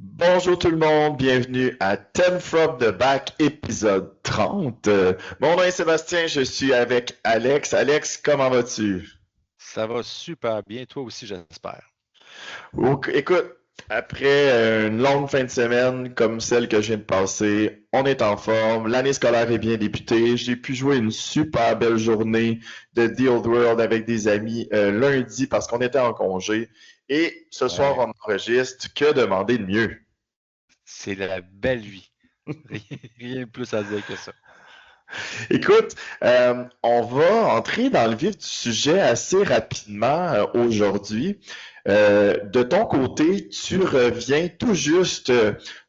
Bonjour tout le monde, bienvenue à 10 from the Back, épisode 30. Mon nom est Sébastien, je suis avec Alex. Alex, comment vas-tu? Ça va super bien, toi aussi, j'espère. Écoute, après une longue fin de semaine comme celle que je viens de passer, on est en forme, l'année scolaire est bien débutée, j'ai pu jouer une super belle journée de The Old World avec des amis lundi parce qu'on était en congé. Et ce soir, Ouais, on enregistre. Que demander de mieux? c'est la belle vie. Rien, rien de plus à dire que ça. Écoute, on va entrer dans le vif du sujet assez rapidement aujourd'hui. De ton côté, tu reviens tout juste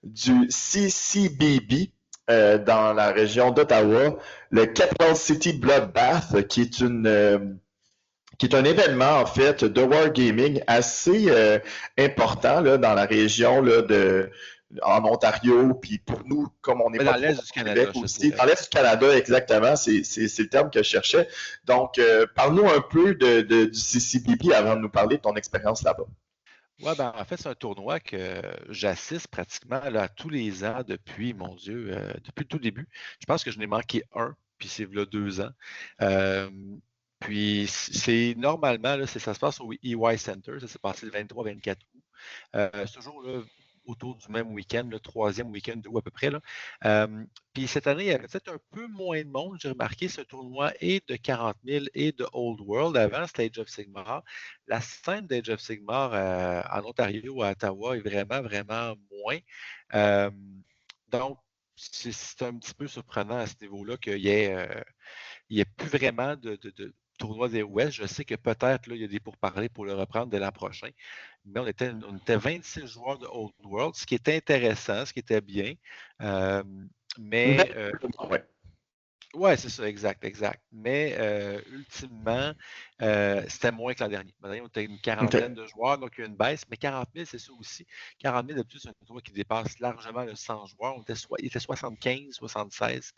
du CCBB dans la région d'Ottawa, le Capital City Bloodbath, qui est un événement en fait de wargaming assez important là, dans la région là, en Ontario, puis pour nous, comme on n'est Mais pas dans trop l'Est du au Québec Canada, je te aussi, dans dirais. l'Est du Canada, exactement, c'est le terme que je cherchais. Donc, parle-nous un peu du CCBP avant de nous parler de ton expérience là-bas. Ouais, ben en fait, c'est un tournoi que j'assiste pratiquement là, à tous les ans depuis, mon Dieu, depuis le tout début. Je pense que je n'ai manqué un, puis c'est là 2 ans. Euh, puis c'est normalement, là, ça se passe au EY Center, ça s'est passé le 23-24 août. C'est toujours là, autour du même week-end, le troisième week-end d'août à peu près. Là. Puis cette année, il y avait peut-être un peu moins de monde. J'ai remarqué ce tournoi et de 40 000 et de Old World. Avant, c'était Age of Sigmar. La scène d'Age of Sigmar en Ontario, à Ottawa, est vraiment, vraiment moins. Euh, donc, c'est un petit peu surprenant à ce niveau-là il n'y a plus vraiment de tournoi des Ouest. Je sais que peut-être là, il y a des pourparlers pour le reprendre dès l'an prochain. Mais on était 26 joueurs de Old World, ce qui était intéressant, ce qui était bien. Euh, Une mais belle ouais. Ouais, c'est ça, exact, exact. Mais ultimement, c'était moins que l'an dernier. L'an dernier, on était une OK. quarantaine de joueurs, donc il y a une baisse. Mais 40 000, c'est ça aussi. 40 000, d'habitude, c'est un tournoi qui dépasse largement le 100 joueurs. Il était 75, 76.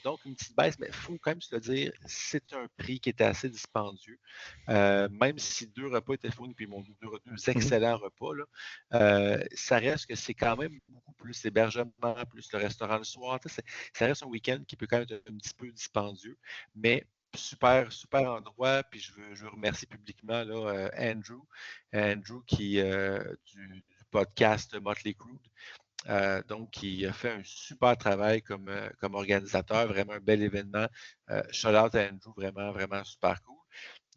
Donc, une petite baisse, mais il faut quand même se le dire, c'est un prix qui était assez dispendieux. Même si 2 repas étaient fournis, puis ils m'ont dit deux Mhm. excellents repas, là, ça reste que c'est quand même beaucoup plus l'hébergement, plus le restaurant le soir. Ça reste un week-end qui peut quand même être un petit peu dispendieux, mais super, super endroit. Puis je veux remercier publiquement là, Andrew du podcast Motley Crue. Donc, il a fait un super travail comme organisateur, vraiment un bel événement. Shout out à Andrew, vraiment, vraiment super cool.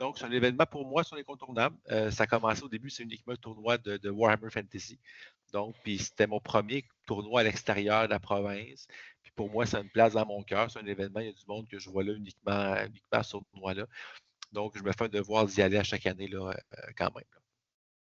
Donc, c'est un événement pour moi, c'est un incontournable. Ça a commencé au début, c'est uniquement un tournoi de Warhammer Fantasy. Donc, puis c'était mon premier tournoi à l'extérieur de la province. Puis pour moi, c'est une place dans mon cœur. C'est un événement, il y a du monde que je vois là uniquement à ce tournoi-là. Donc, je me fais un devoir d'y aller à chaque année là, quand même.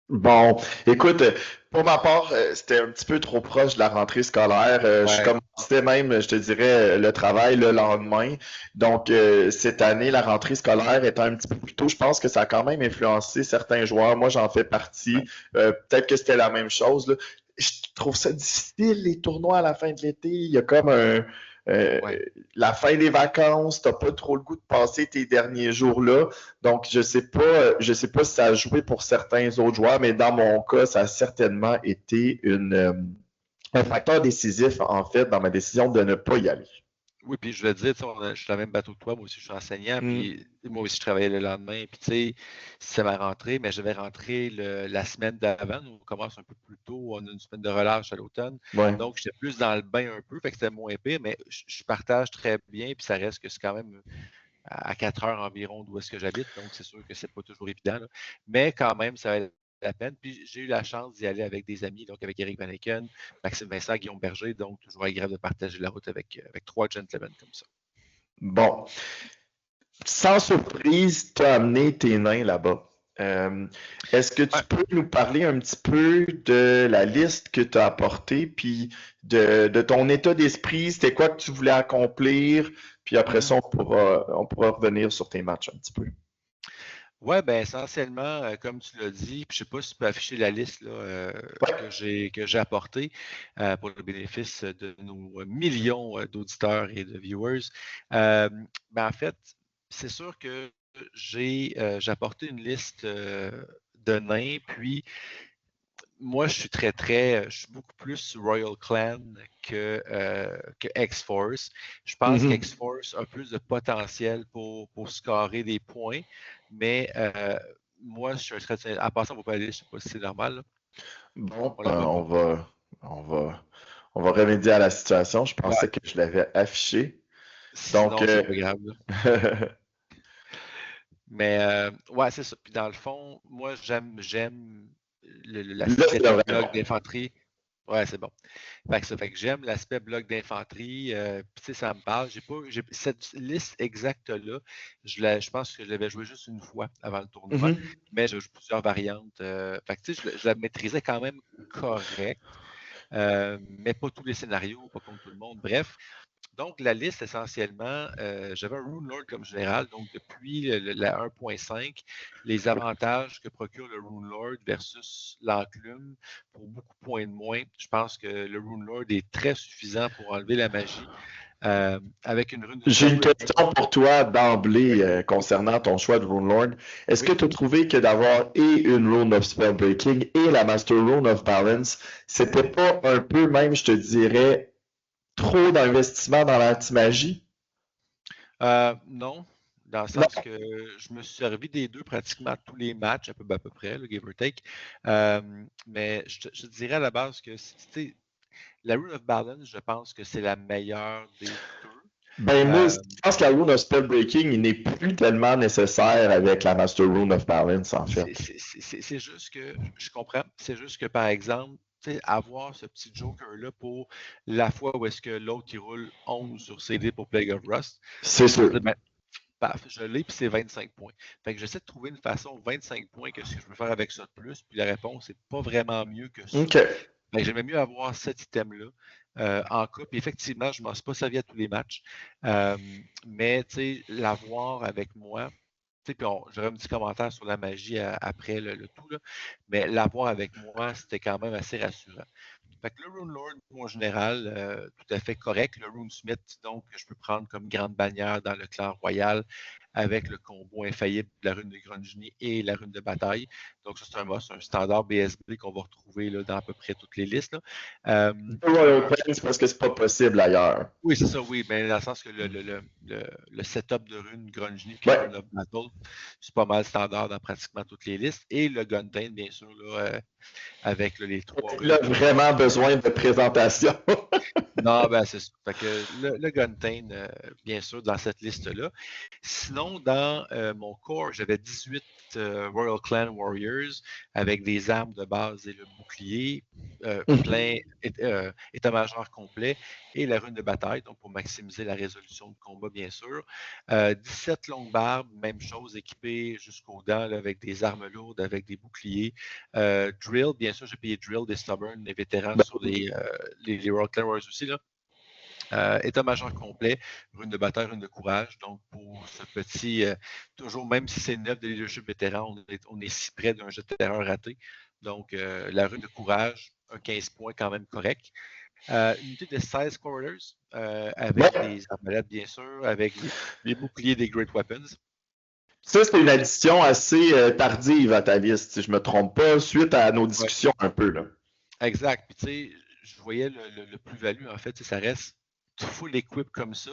Bon, écoute, pour ma part, c'était un petit peu trop proche de la rentrée scolaire. Je Ouais. commençais même, je te dirais, le travail le lendemain. Donc, cette année, la rentrée scolaire étant un petit peu plus tôt, je pense que ça a quand même influencé certains joueurs. Moi, j'en fais partie. Peut-être que c'était la même chose, là. Je trouve ça difficile, les tournois à la fin de l'été. Il y a comme euh, Ouais. la fin des vacances, t'as pas trop le goût de passer tes derniers jours là. Donc, je sais pas si ça a joué pour certains autres joueurs, mais dans mon cas, ça a certainement été un facteur décisif, en fait, dans ma décision de ne pas y aller. Oui, puis je veux dire, tu sais, je suis dans le même bateau que toi, moi aussi je suis enseignant, Mm. puis moi aussi je travaillais le lendemain, puis tu sais, c'est ma rentrée, mais je vais rentrer la semaine d'avant, nous on commence un peu plus tôt, on a une semaine de relâche à l'automne, Ouais. donc j'étais plus dans le bain un peu, fait que c'était moins pire, mais je partage très bien, puis ça reste que c'est quand même à 4 heures environ d'où est-ce que j'habite, donc c'est sûr que c'est pas toujours évident, là. Mais quand même, ça valait la peine. Puis j'ai eu la chance d'y aller avec des amis, donc avec Eric Vaneken, Maxime Vincent, Guillaume Berger, donc toujours agréable de partager la route avec 3 gentlemen comme ça. Bon. Sans surprise, tu as amené tes nains là-bas. Euh, Est-ce que tu Ouais. peux nous parler un petit peu de la liste que tu as apportée, puis de ton état d'esprit, c'était quoi que tu voulais accomplir, puis après Mhm. ça, on pourra revenir sur tes matchs un petit peu. Ouais, ben essentiellement, comme tu l'as dit, puis je sais pas si tu peux afficher la liste là, Ouais. que j'ai apportée pour le bénéfice de nos millions d'auditeurs et de viewers. Ben en fait, c'est sûr que j'ai apporté une liste de nains, puis moi, je suis beaucoup plus Royal Clan que X-Force. Je pense qu'X-Force a plus de potentiel pour scorer des points, mais moi, je suis très. En passant, on va pas aller, je sais pas si c'est normal. Là. Bon, On la voit pas. on va remédier à la situation. Je Ouais. pensais que je l'avais affiché. Donc, Sinon, c'est pas grave. Là. Mais ouais, c'est ça. Puis dans le fond, moi, j'aime là, c'est l'aspect vraiment bloc d'infanterie. Ouais, c'est bon. Fait que j'aime l'aspect bloc d'infanterie. Puis tu sais, ça me parle. J'ai cette liste exacte-là. Je pense que je l'avais joué juste une fois avant le tournoi, mais j'ai joué plusieurs variantes. Fait que tu sais, je la maîtrisais quand même correct. Mais pas tous les scénarios, pas contre tout le monde. Bref, donc la liste essentiellement, j'avais un Rune Lord comme général, donc depuis la 1.5, les avantages que procure le Rune Lord versus l'enclume pour beaucoup de points de moins. Je pense que le Rune Lord est très suffisant pour enlever la magie. Avec une rune de J'ai une Stubborn. question pour toi d'emblée concernant ton choix de Rune Lord. Est-ce que tu as trouvé que d'avoir et une Rune of Spellbreaking et la Master Rune of Balance, c'était pas un peu même, je te dirais, trop d'investissement dans l'anti-magie? Non, dans le Non. sens que je me suis servi des deux pratiquement tous les matchs, à peu près, le give or take. Mais je te dirais à la base que la Rune of Balance, je pense que c'est la meilleure des deux. Ben moi, je pense que la Rune of Spellbreaking, il n'est plus tellement nécessaire avec la Master Rune of Balance, en fait. C'est juste que, je comprends, c'est juste que, par exemple, avoir ce petit Joker-là pour la fois où est-ce que l'autre, il roule 11 sur CD pour Plague of Rust, C'est sûr. ben, paf, je l'ai, puis c'est 25 points. Fait que j'essaie de trouver une façon, 25 points, que ce que je peux faire avec ça de plus, puis la réponse, c'est pas vraiment mieux que ça. OK. J'aimais mieux avoir cet item-là en cas. Puis effectivement, je ne m'en suis pas servi à tous les matchs. Mais l'avoir avec moi, puis j'aurai un petit commentaire sur la magie après le tout, là, mais l'avoir avec moi, c'était quand même assez rassurant. Fait que le Rune Lord, en général, tout à fait correct. Le Rune Smith, donc, je peux prendre comme grande bannière dans le clan royal avec le combo infaillible de la rune de Grungni et la rune de bataille. Donc, ça, c'est un must, un standard BSB qu'on va retrouver là, dans à peu près toutes les listes. Royal Plains, parce que c'est pas possible ailleurs. Oui, c'est ça, oui, mais dans le sens que le setup de rune Grungni et Ouais. Rune of Battle, c'est pas mal standard dans pratiquement toutes les listes. Et le Guntain, bien sûr, là, avec les trois runes. Il a vraiment besoin de présentation. Non, ben c'est ça. Fait que le Guntain, bien sûr, dans cette liste-là. Sinon, dans mon corps, j'avais 18 Royal Clan Warriors avec des armes de base et le bouclier plein, état-major complet et la rune de bataille, donc pour maximiser la résolution de combat, bien sûr. 17 longues barbes, même chose, équipées jusqu'aux dents là, avec des armes lourdes, avec des boucliers. Drill, bien sûr, j'ai payé Drill, des Stubborn, des vétérans sur les Royal Clan Warriors aussi. Là. État-major complet, rune de bataille, rune de courage. Donc, pour ce petit, toujours, même si c'est 9 de leadership vétéran, on est si près d'un jet de terreur raté. Donc, la rune de courage, un 15 points quand même correct. Unité de 16 quarters, avec des arbalètes, bien sûr, avec les boucliers des Great Weapons. Ça, c'est une addition assez tardive à ta liste, si je ne me trompe pas, suite à nos discussions un peu. Là. Exact. Puis, tu sais, je voyais le plus-value, en fait, ça reste full equip comme ça.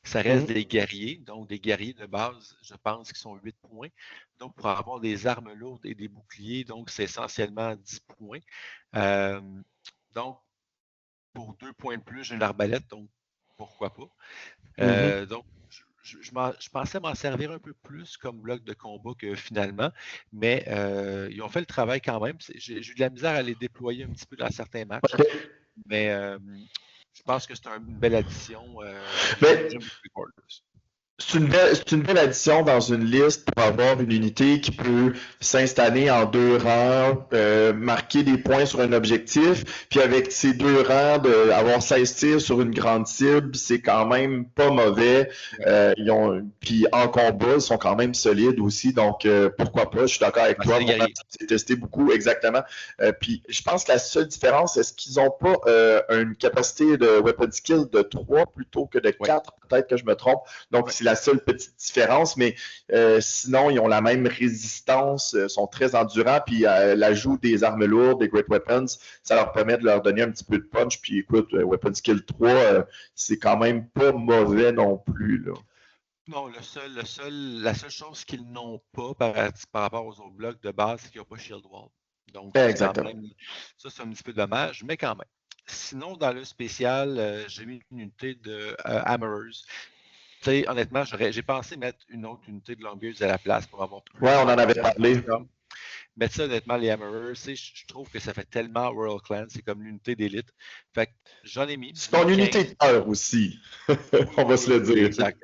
Ça reste des guerriers, donc des guerriers de base, je pense, qui sont 8 points. Donc, pour avoir des armes lourdes et des boucliers, donc c'est essentiellement 10 points. Donc, pour 2 points de plus, j'ai une arbalète, donc pourquoi pas. Donc, je pensais m'en servir un peu plus comme bloc de combat que finalement, mais ils ont fait le travail quand même. J'ai eu de la misère à les déployer un petit peu dans certains matchs, mais je pense que c'est une belle addition. J'aime beaucoup les Quarters. C'est une belle addition dans une liste pour avoir une unité qui peut s'installer en 2 rangs, marquer des points sur un objectif, puis avec ces 2 rangs, avoir 16 tirs sur une grande cible, c'est quand même pas mauvais. Puis en combat, ils sont quand même solides aussi, donc pourquoi pas, je suis d'accord avec toi. Moi, j'ai testé beaucoup, exactement. Puis je pense que la seule différence, est-ce qu'ils n'ont pas une capacité de weapon skill de 3 plutôt que de 4, peut-être que je me trompe. Donc, si la seule petite différence, mais sinon, ils ont la même résistance, sont très endurants, puis l'ajout des armes lourdes, des Great Weapons, ça leur permet de leur donner un petit peu de punch. Puis écoute, Weapon Skill 3, c'est quand même pas mauvais non plus, là. Non, la seule chose qu'ils n'ont pas par rapport aux autres blocs de base, c'est qu'ils n'ont pas Shield Wall. Donc, ça, c'est quand Exactement. même, ça, c'est un petit peu dommage, mais quand même. Sinon, dans le spécial, j'ai mis une unité de Hammerers. Tu sais, honnêtement, j'ai pensé mettre une autre unité de Longbeards à la place pour avoir plus Ouais, on en avait de parlé. mais ça, honnêtement, les Hammerers, je trouve que ça fait tellement Royal Clan, c'est comme l'unité d'élite. Fait que j'en ai mis. C'est ton unité de cœur aussi. On va se le dire. Exact.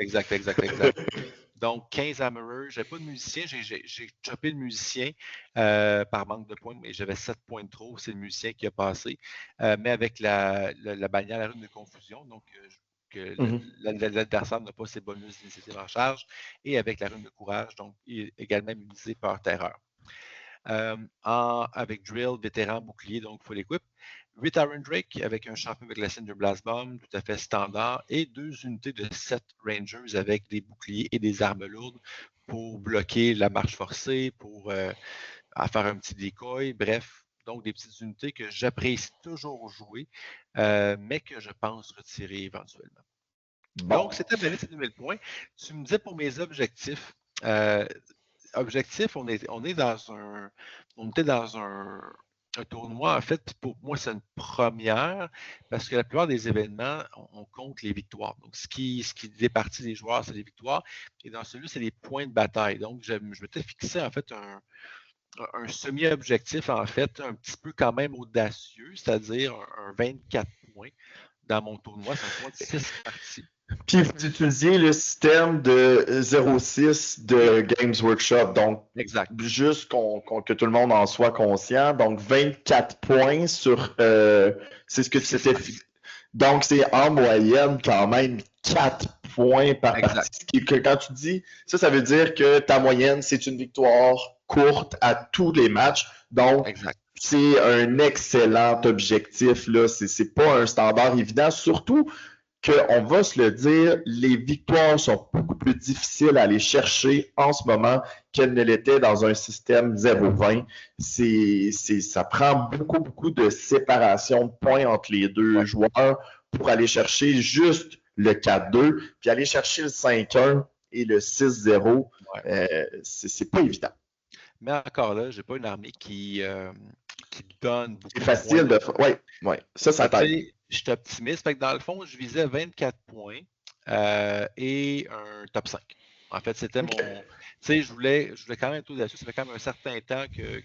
Donc, 15 Hammerers. J'avais pas de musicien. J'ai chopé le musicien par manque de points, mais j'avais 7 points de trop. C'est le musicien qui a passé. Mais avec la bannière, la rune de confusion, donc que l'adversaire n'a pas ses bonus d'initiative en charge. Et avec la rune de courage, donc également immunisé par terreur. Avec Drill, vétéran, bouclier, donc full equip. 8 Iron Drake avec un champion avec la Cinder Blast Bomb, tout à fait standard, et 2 unités de 7 Rangers avec des boucliers et des armes lourdes pour bloquer la marche forcée, pour faire un petit decoy, bref. Donc, des petites unités que j'apprécie toujours jouer, mais que je pense retirer éventuellement. Bon. Donc, c'était ma liste de 2000 points. Tu me disais pour mes objectifs, on était dans un tournoi, en fait, pour moi, c'est une première, parce que la plupart des événements, on compte les victoires. Donc, ce qui départit les joueurs, c'est les victoires. Et dans celui-là, c'est les points de bataille. Donc, je m'étais fixé, en fait, un semi-objectif, en fait, un petit peu quand même audacieux, c'est-à-dire un 24 points dans mon tournoi. C'est un tournoi de 6 parties. Puis vous utilisiez le système de 0,6 de Games Workshop. Donc, exact. Juste que tout le monde en soit conscient. Donc, 24 points sur... c'est ce que tu s'étais... Donc, c'est en moyenne quand même 4 points par partie. Quand tu dis... Ça veut dire que ta moyenne, c'est une victoire courte à tous les matchs. Donc, c'est un excellent objectif, là. C'est pas un standard évident. Surtout qu'on va se le dire, les victoires sont beaucoup plus difficiles à aller chercher en ce moment qu'elles ne l'étaient dans un système 0-20. Ça prend beaucoup de séparation de points entre les deux joueurs pour aller chercher juste le 4-2, puis aller chercher le 5-1 et le 6-0. C'est pas évident. Mais encore là, j'ai pas une armée qui donne beaucoup de points. C'est facile de faire. Oui, ça t'aide. Je suis optimiste. Fait que dans le fond, je visais 24 points et un top 5. En fait, c'était mon. Tu sais, je voulais quand même être au-dessus. Ça fait quand même un certain temps que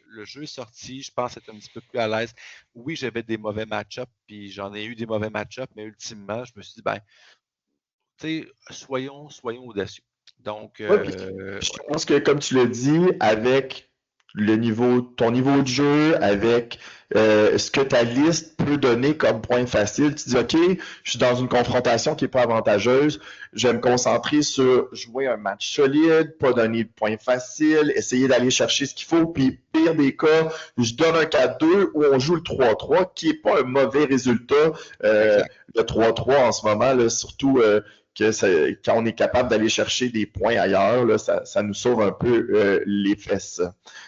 le jeu est sorti. Je pense être un petit peu plus à l'aise. Oui, j'avais des mauvais match-ups, puis j'en ai eu des mauvais match-ups, mais ultimement, je me suis dit, tu sais, soyons audacieux. Donc, je pense que, comme tu l'as dit, avec ton niveau de jeu, avec ce que ta liste peut donner comme point facile, tu dis, OK, je suis dans une confrontation qui n'est pas avantageuse, je vais me concentrer sur jouer un match solide, pas donner de points faciles, essayer d'aller chercher ce qu'il faut, puis pire des cas, je donne un 4-2 où on joue le 3-3, qui n'est pas un mauvais résultat. Le 3-3 en ce moment, là, surtout... quand on est capable d'aller chercher des points ailleurs, là, ça nous sauve un peu les fesses.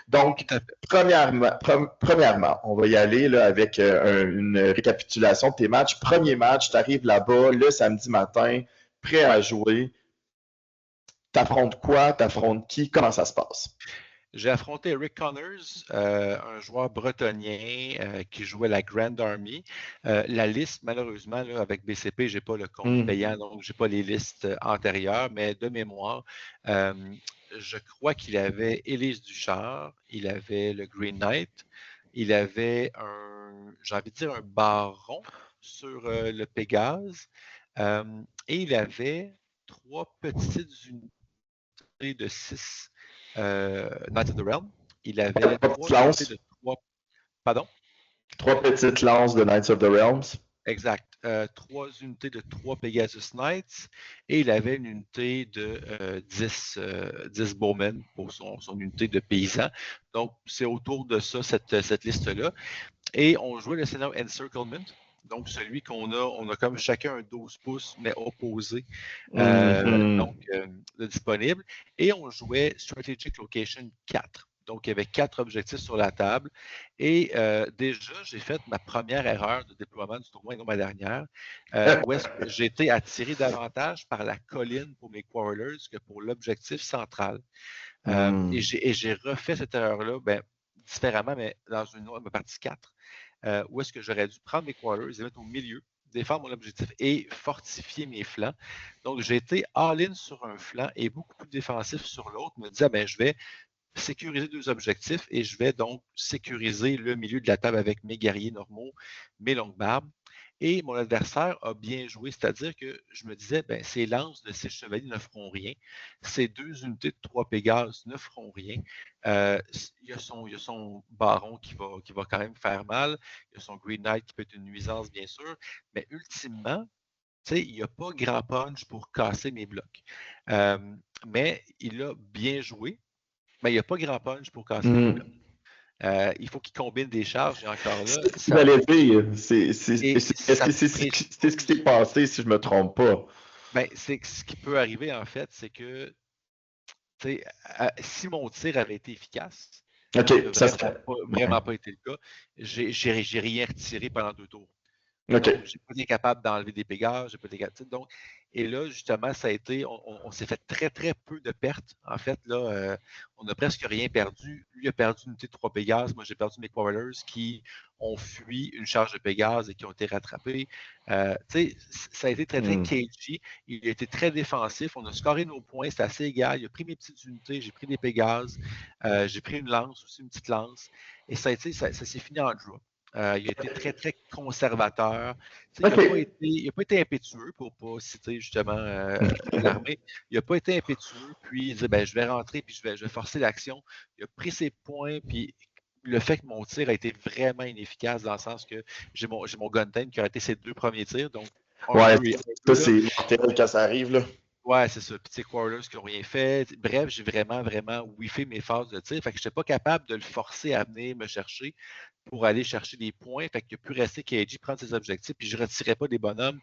Donc, premièrement, on va y aller là, avec une récapitulation de tes matchs. Premier match, tu arrives là-bas le samedi matin, prêt à jouer. T'affrontes quoi? T'affrontes qui? Comment ça se passe? J'ai affronté Rick Connors, un joueur bretonien qui jouait la Grand Army. La liste, malheureusement, là, avec BCP, je n'ai pas le compte payant, donc je n'ai pas les listes antérieures, mais de mémoire, je crois qu'il avait Élise Duchard, il avait le Green Knight, il avait j'ai envie de dire un baron sur le Pégase, et il avait 3 petites unités de 6 Knights of the Realm. Il avait 3 unités de 3. Pardon? 3 petites lances de Knights of the Realms. Exact. 3 unités de 3 Pegasus Knights et il avait une unité de 10 Bowmen pour son unité de paysan. Donc, c'est autour de ça, cette liste-là. Et on jouait le scénario Encirclement. Donc, celui on a comme chacun un 12 pouces, mais opposé, Mhm. de disponible. Et on jouait Strategic Location 4. Donc, il y avait 4 objectifs sur la table. Et déjà, j'ai fait ma première erreur de déploiement du tournoi, et non ma dernière, où est-ce que j'ai été attiré davantage par la colline pour mes quarrelers que pour l'objectif central. Et j'ai refait cette erreur-là différemment, mais dans une partie 4, où est-ce que j'aurais dû prendre mes quarters, les mettre au milieu, défendre mon objectif et fortifier mes flancs. Donc, j'ai été all-in sur un flanc et beaucoup plus défensif sur l'autre, me disant, je vais sécuriser 2 objectifs et je vais donc sécuriser le milieu de la table avec mes guerriers normaux, mes longues barbes. Et mon adversaire a bien joué, c'est-à-dire que je me disais, ces lances de ces chevaliers ne feront rien. Ces 2 unités de 3 Pégases ne feront rien. Il y a son baron qui va quand même faire mal. Il y a son Green Knight qui peut être une nuisance, bien sûr. Mais ultimement, il n'y a pas grand punch pour casser mes blocs. Mais il a bien joué. Mais il n'y a pas grand punch pour casser mes blocs. Il faut qu'il combine des charges et encore là, C'est ce que j'allais dire. Est-ce ça que c'est ce qui s'est passé, si je me trompe pas? c'est ce qui peut arriver en fait, c'est que si mon tir avait été efficace, ce qui n'a OK, ça serait. Ouais. vraiment pas été le cas, j'ai rien retiré pendant 2 tours. Donc, OK. j'ai pas été capable d'enlever des pégages, j'ai pas été capable. Donc, et là, justement, ça a été, on s'est fait très, très peu de pertes. En fait, là, on n'a presque rien perdu. Lui a perdu une unité de 3 pégases. Moi, j'ai perdu mes quarrelers qui ont fui une charge de pégases et qui ont été rattrapés. Ça a été très, très cagey. Il a été très défensif. On a scoré nos points. C'est assez égal. Il a pris mes petites unités. J'ai pris des pégases. J'ai pris une lance aussi, une petite lance. Et ça s'est fini en draw. Il a été très, très conservateur. Il n'a pas été impétueux, pour ne pas citer justement l'armée. Il n'a pas été impétueux, puis il dit je vais rentrer, puis je vais forcer l'action. Il a pris ses points, puis le fait que mon tir a été vraiment inefficace dans le sens que j'ai mon gun time qui a été ses 2 premiers tirs. Donc, Ouais, 1-2 et ça, 1-2. Là. c'est mortel quand ça arrive, là. Ouais, c'est ça. Puis, quarters qui n'ont rien fait. Bref, j'ai vraiment, vraiment wiffé mes phases de tir. Fait que je n'étais pas capable de le forcer à venir me chercher pour aller chercher des points. Fait qu'il a pu rester KG, prendre ses objectifs, puis je ne retirais pas des bonhommes.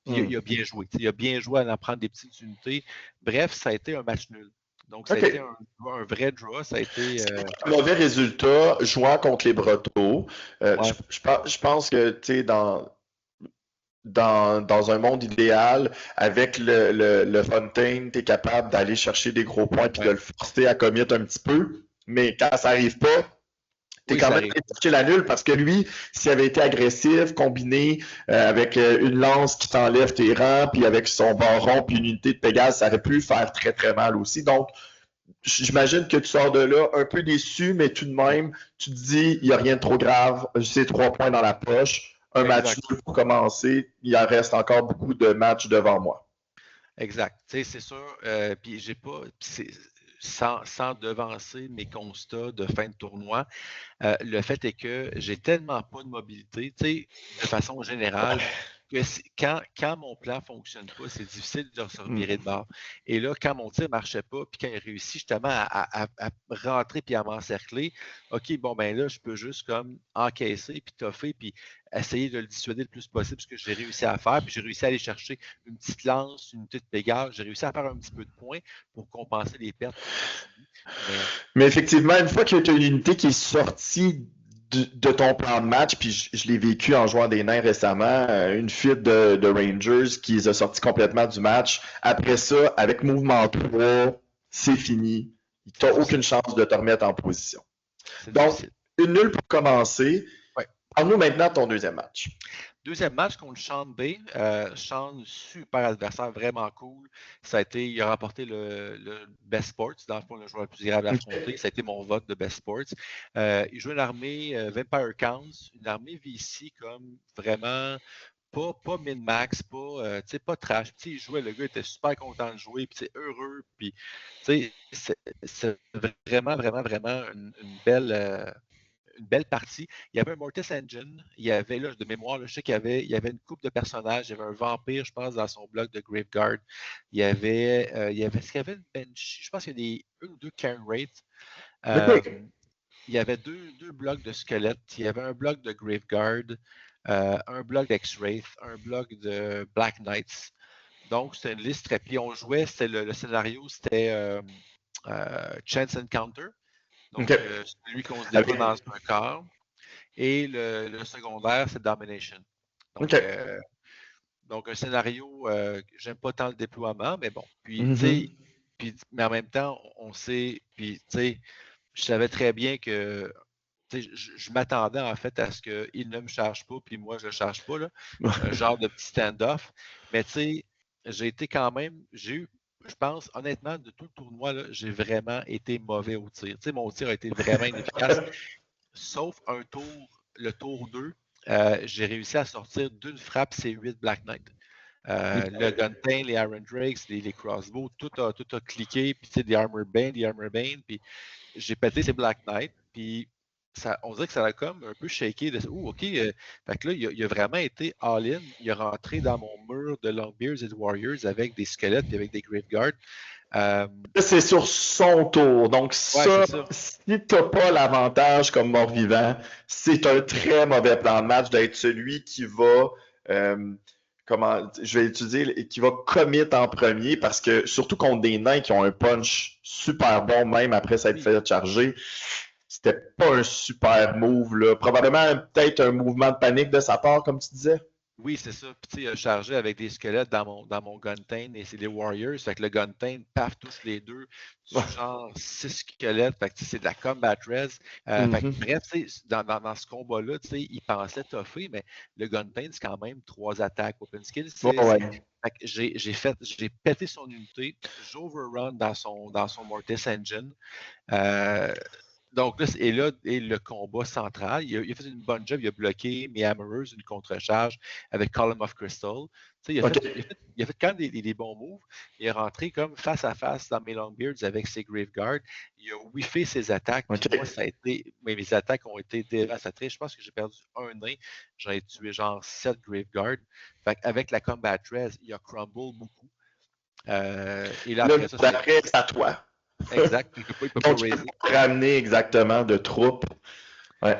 Puis il a bien joué. Il a bien joué à en prendre des petites unités. Bref, ça a été un match nul. Donc, ça a été un vrai draw. Ça a été. Un mauvais résultat jouant contre les Brotteaux. Ouais. Je pense que, tu sais, dans un monde idéal, avec le Fontaine, tu es capable d'aller chercher des gros points puis de le forcer à commit un petit peu. Mais quand ça n'arrive pas, tu es quand même allé chercher la nulle parce que lui, s'il avait été agressif, combiné avec une lance qui t'enlève tes rangs, puis avec son baron, puis une unité de Pégase, ça aurait pu faire très très mal aussi. Donc, j'imagine que tu sors de là un peu déçu, mais tout de même, tu te dis, il n'y a rien de trop grave, j'ai 3 points dans la poche, un match nul pour commencer, il en reste encore beaucoup de matchs devant moi. Exact. C'est sûr, puis j'ai pas, sans devancer mes constats de fin de tournoi, le fait est que j'ai tellement pas de mobilité, de façon générale, que quand mon plan ne fonctionne pas, c'est difficile de se revirer de bord. Et là, quand mon tir ne marchait pas, puis quand il réussit justement à rentrer puis à m'encercler, OK, là, je peux juste comme encaisser, puis toffer, puis essayer de le dissuader le plus possible, ce que j'ai réussi à faire. Puis j'ai réussi à aller chercher une petite lance, une petite pégase. J'ai réussi à faire un petit peu de points pour compenser les pertes que j'ai subies. Mais effectivement, une fois que tu as une unité qui est sortie de ton plan de match, puis je l'ai vécu en jouant des nains récemment, une fuite de Rangers qui les a sortis complètement du match. Après ça, avec mouvement 3, c'est fini. Tu n'as aucune chance de te remettre en position. Donc, une nulle pour commencer. Ouais. Parle-nous maintenant de ton deuxième match. Deuxième match contre Sean Bay. Sean, super adversaire, vraiment cool. Il a remporté le Best Sports, dans le fond, le joueur le plus grave à affronter. Ça a été mon vote de Best Sports. Il joue une armée Vampire Counts, une armée VC comme vraiment pas min-max, pas trash. Puis, il jouait, le gars était super content de jouer, puis heureux. Puis, c'est vraiment, vraiment, vraiment une belle partie. Il y avait un Mortis Engine. Il y avait, là, de mémoire, là, je sais qu'il y avait une couple de personnages. Il y avait un vampire, je pense, dans son bloc de Graveguard. Est-ce qu'il y avait une bench? Je pense qu'il y a une ou deux Karen Wraith. Il y avait deux blocs de squelettes. Il y avait un bloc de Graveguard. un bloc d'X-Wraith, un bloc de Black Knights. Donc, c'était une liste très... Puis on jouait, c'était le scénario, c'était Chance Encounter. Donc, celui qu'on se déploie dans un corps. Et le secondaire, c'est Domination. Donc, un scénario, j'aime pas tant le déploiement, mais bon. Puis, tu sais, mais en même temps, on sait, puis, tu sais, je savais très bien que, tu sais, je m'attendais en fait à ce qu'il ne me charge pas, puis moi, je le charge pas, là. Un genre de petit stand-off. Mais, tu sais, j'ai été quand même, je pense, honnêtement, de tout le tournoi, là, j'ai vraiment été mauvais au tir. Tu sais, mon tir a été vraiment inefficace, sauf un tour, le tour 2. J'ai réussi à sortir d'une frappe ces 8 Black Knight. Le Guntain, les Iron Drakes, les crossbows, tout a cliqué, puis tu sais, des Armor Bane, puis j'ai pété ces Black Knight, puis on dirait que ça a comme un peu shaké de OK. Fait que là, il a vraiment été all-in. Il est rentré dans mon mur de Longbeards et de Warriors avec des squelettes et avec des Graveguards. C'est sur son tour. Donc, ça, si tu n'as pas l'avantage comme mort-vivant, c'est un très mauvais plan de match d'être celui qui va, je vais utiliser, qui va commit en premier parce que, surtout contre des nains qui ont un punch super bon, même après s'être fait charger, c'était pas un super move, là. Probablement peut-être un mouvement de panique de sa part, comme tu disais. Oui, c'est ça. Puis, tu sais, il a chargé avec des squelettes dans mon Guntain et c'est des Warriors. Fait que le Guntain, paf, touche les deux. Genre 6 squelettes. Fait que c'est de la combat res. Fait que bref, dans ce combat-là, tu sais, il pensait toffer, mais le Guntain, c'est quand même 3 attaques open skill. Fait que j'ai pété son unité. J'overrun dans son Mortis Engine. Donc là, et le combat central, il a fait une bonne job, il a bloqué mes Hammerers, une contre-charge avec Column of Crystal. Il a fait quand même des bons moves. Il est rentré comme face à face dans mes Longbeards avec ses Graveguards. Il a whiffé ses attaques. Moi, mes attaques ont été dévastatrices. Je pense que j'ai perdu un nain. J'en ai tué genre 7 Graveguards. Fait avec la Combat Res, il a crumble beaucoup. Et là, après, c'est à toi. Exact. Il peut pas raiser. Ramener exactement de troupes. Ouais,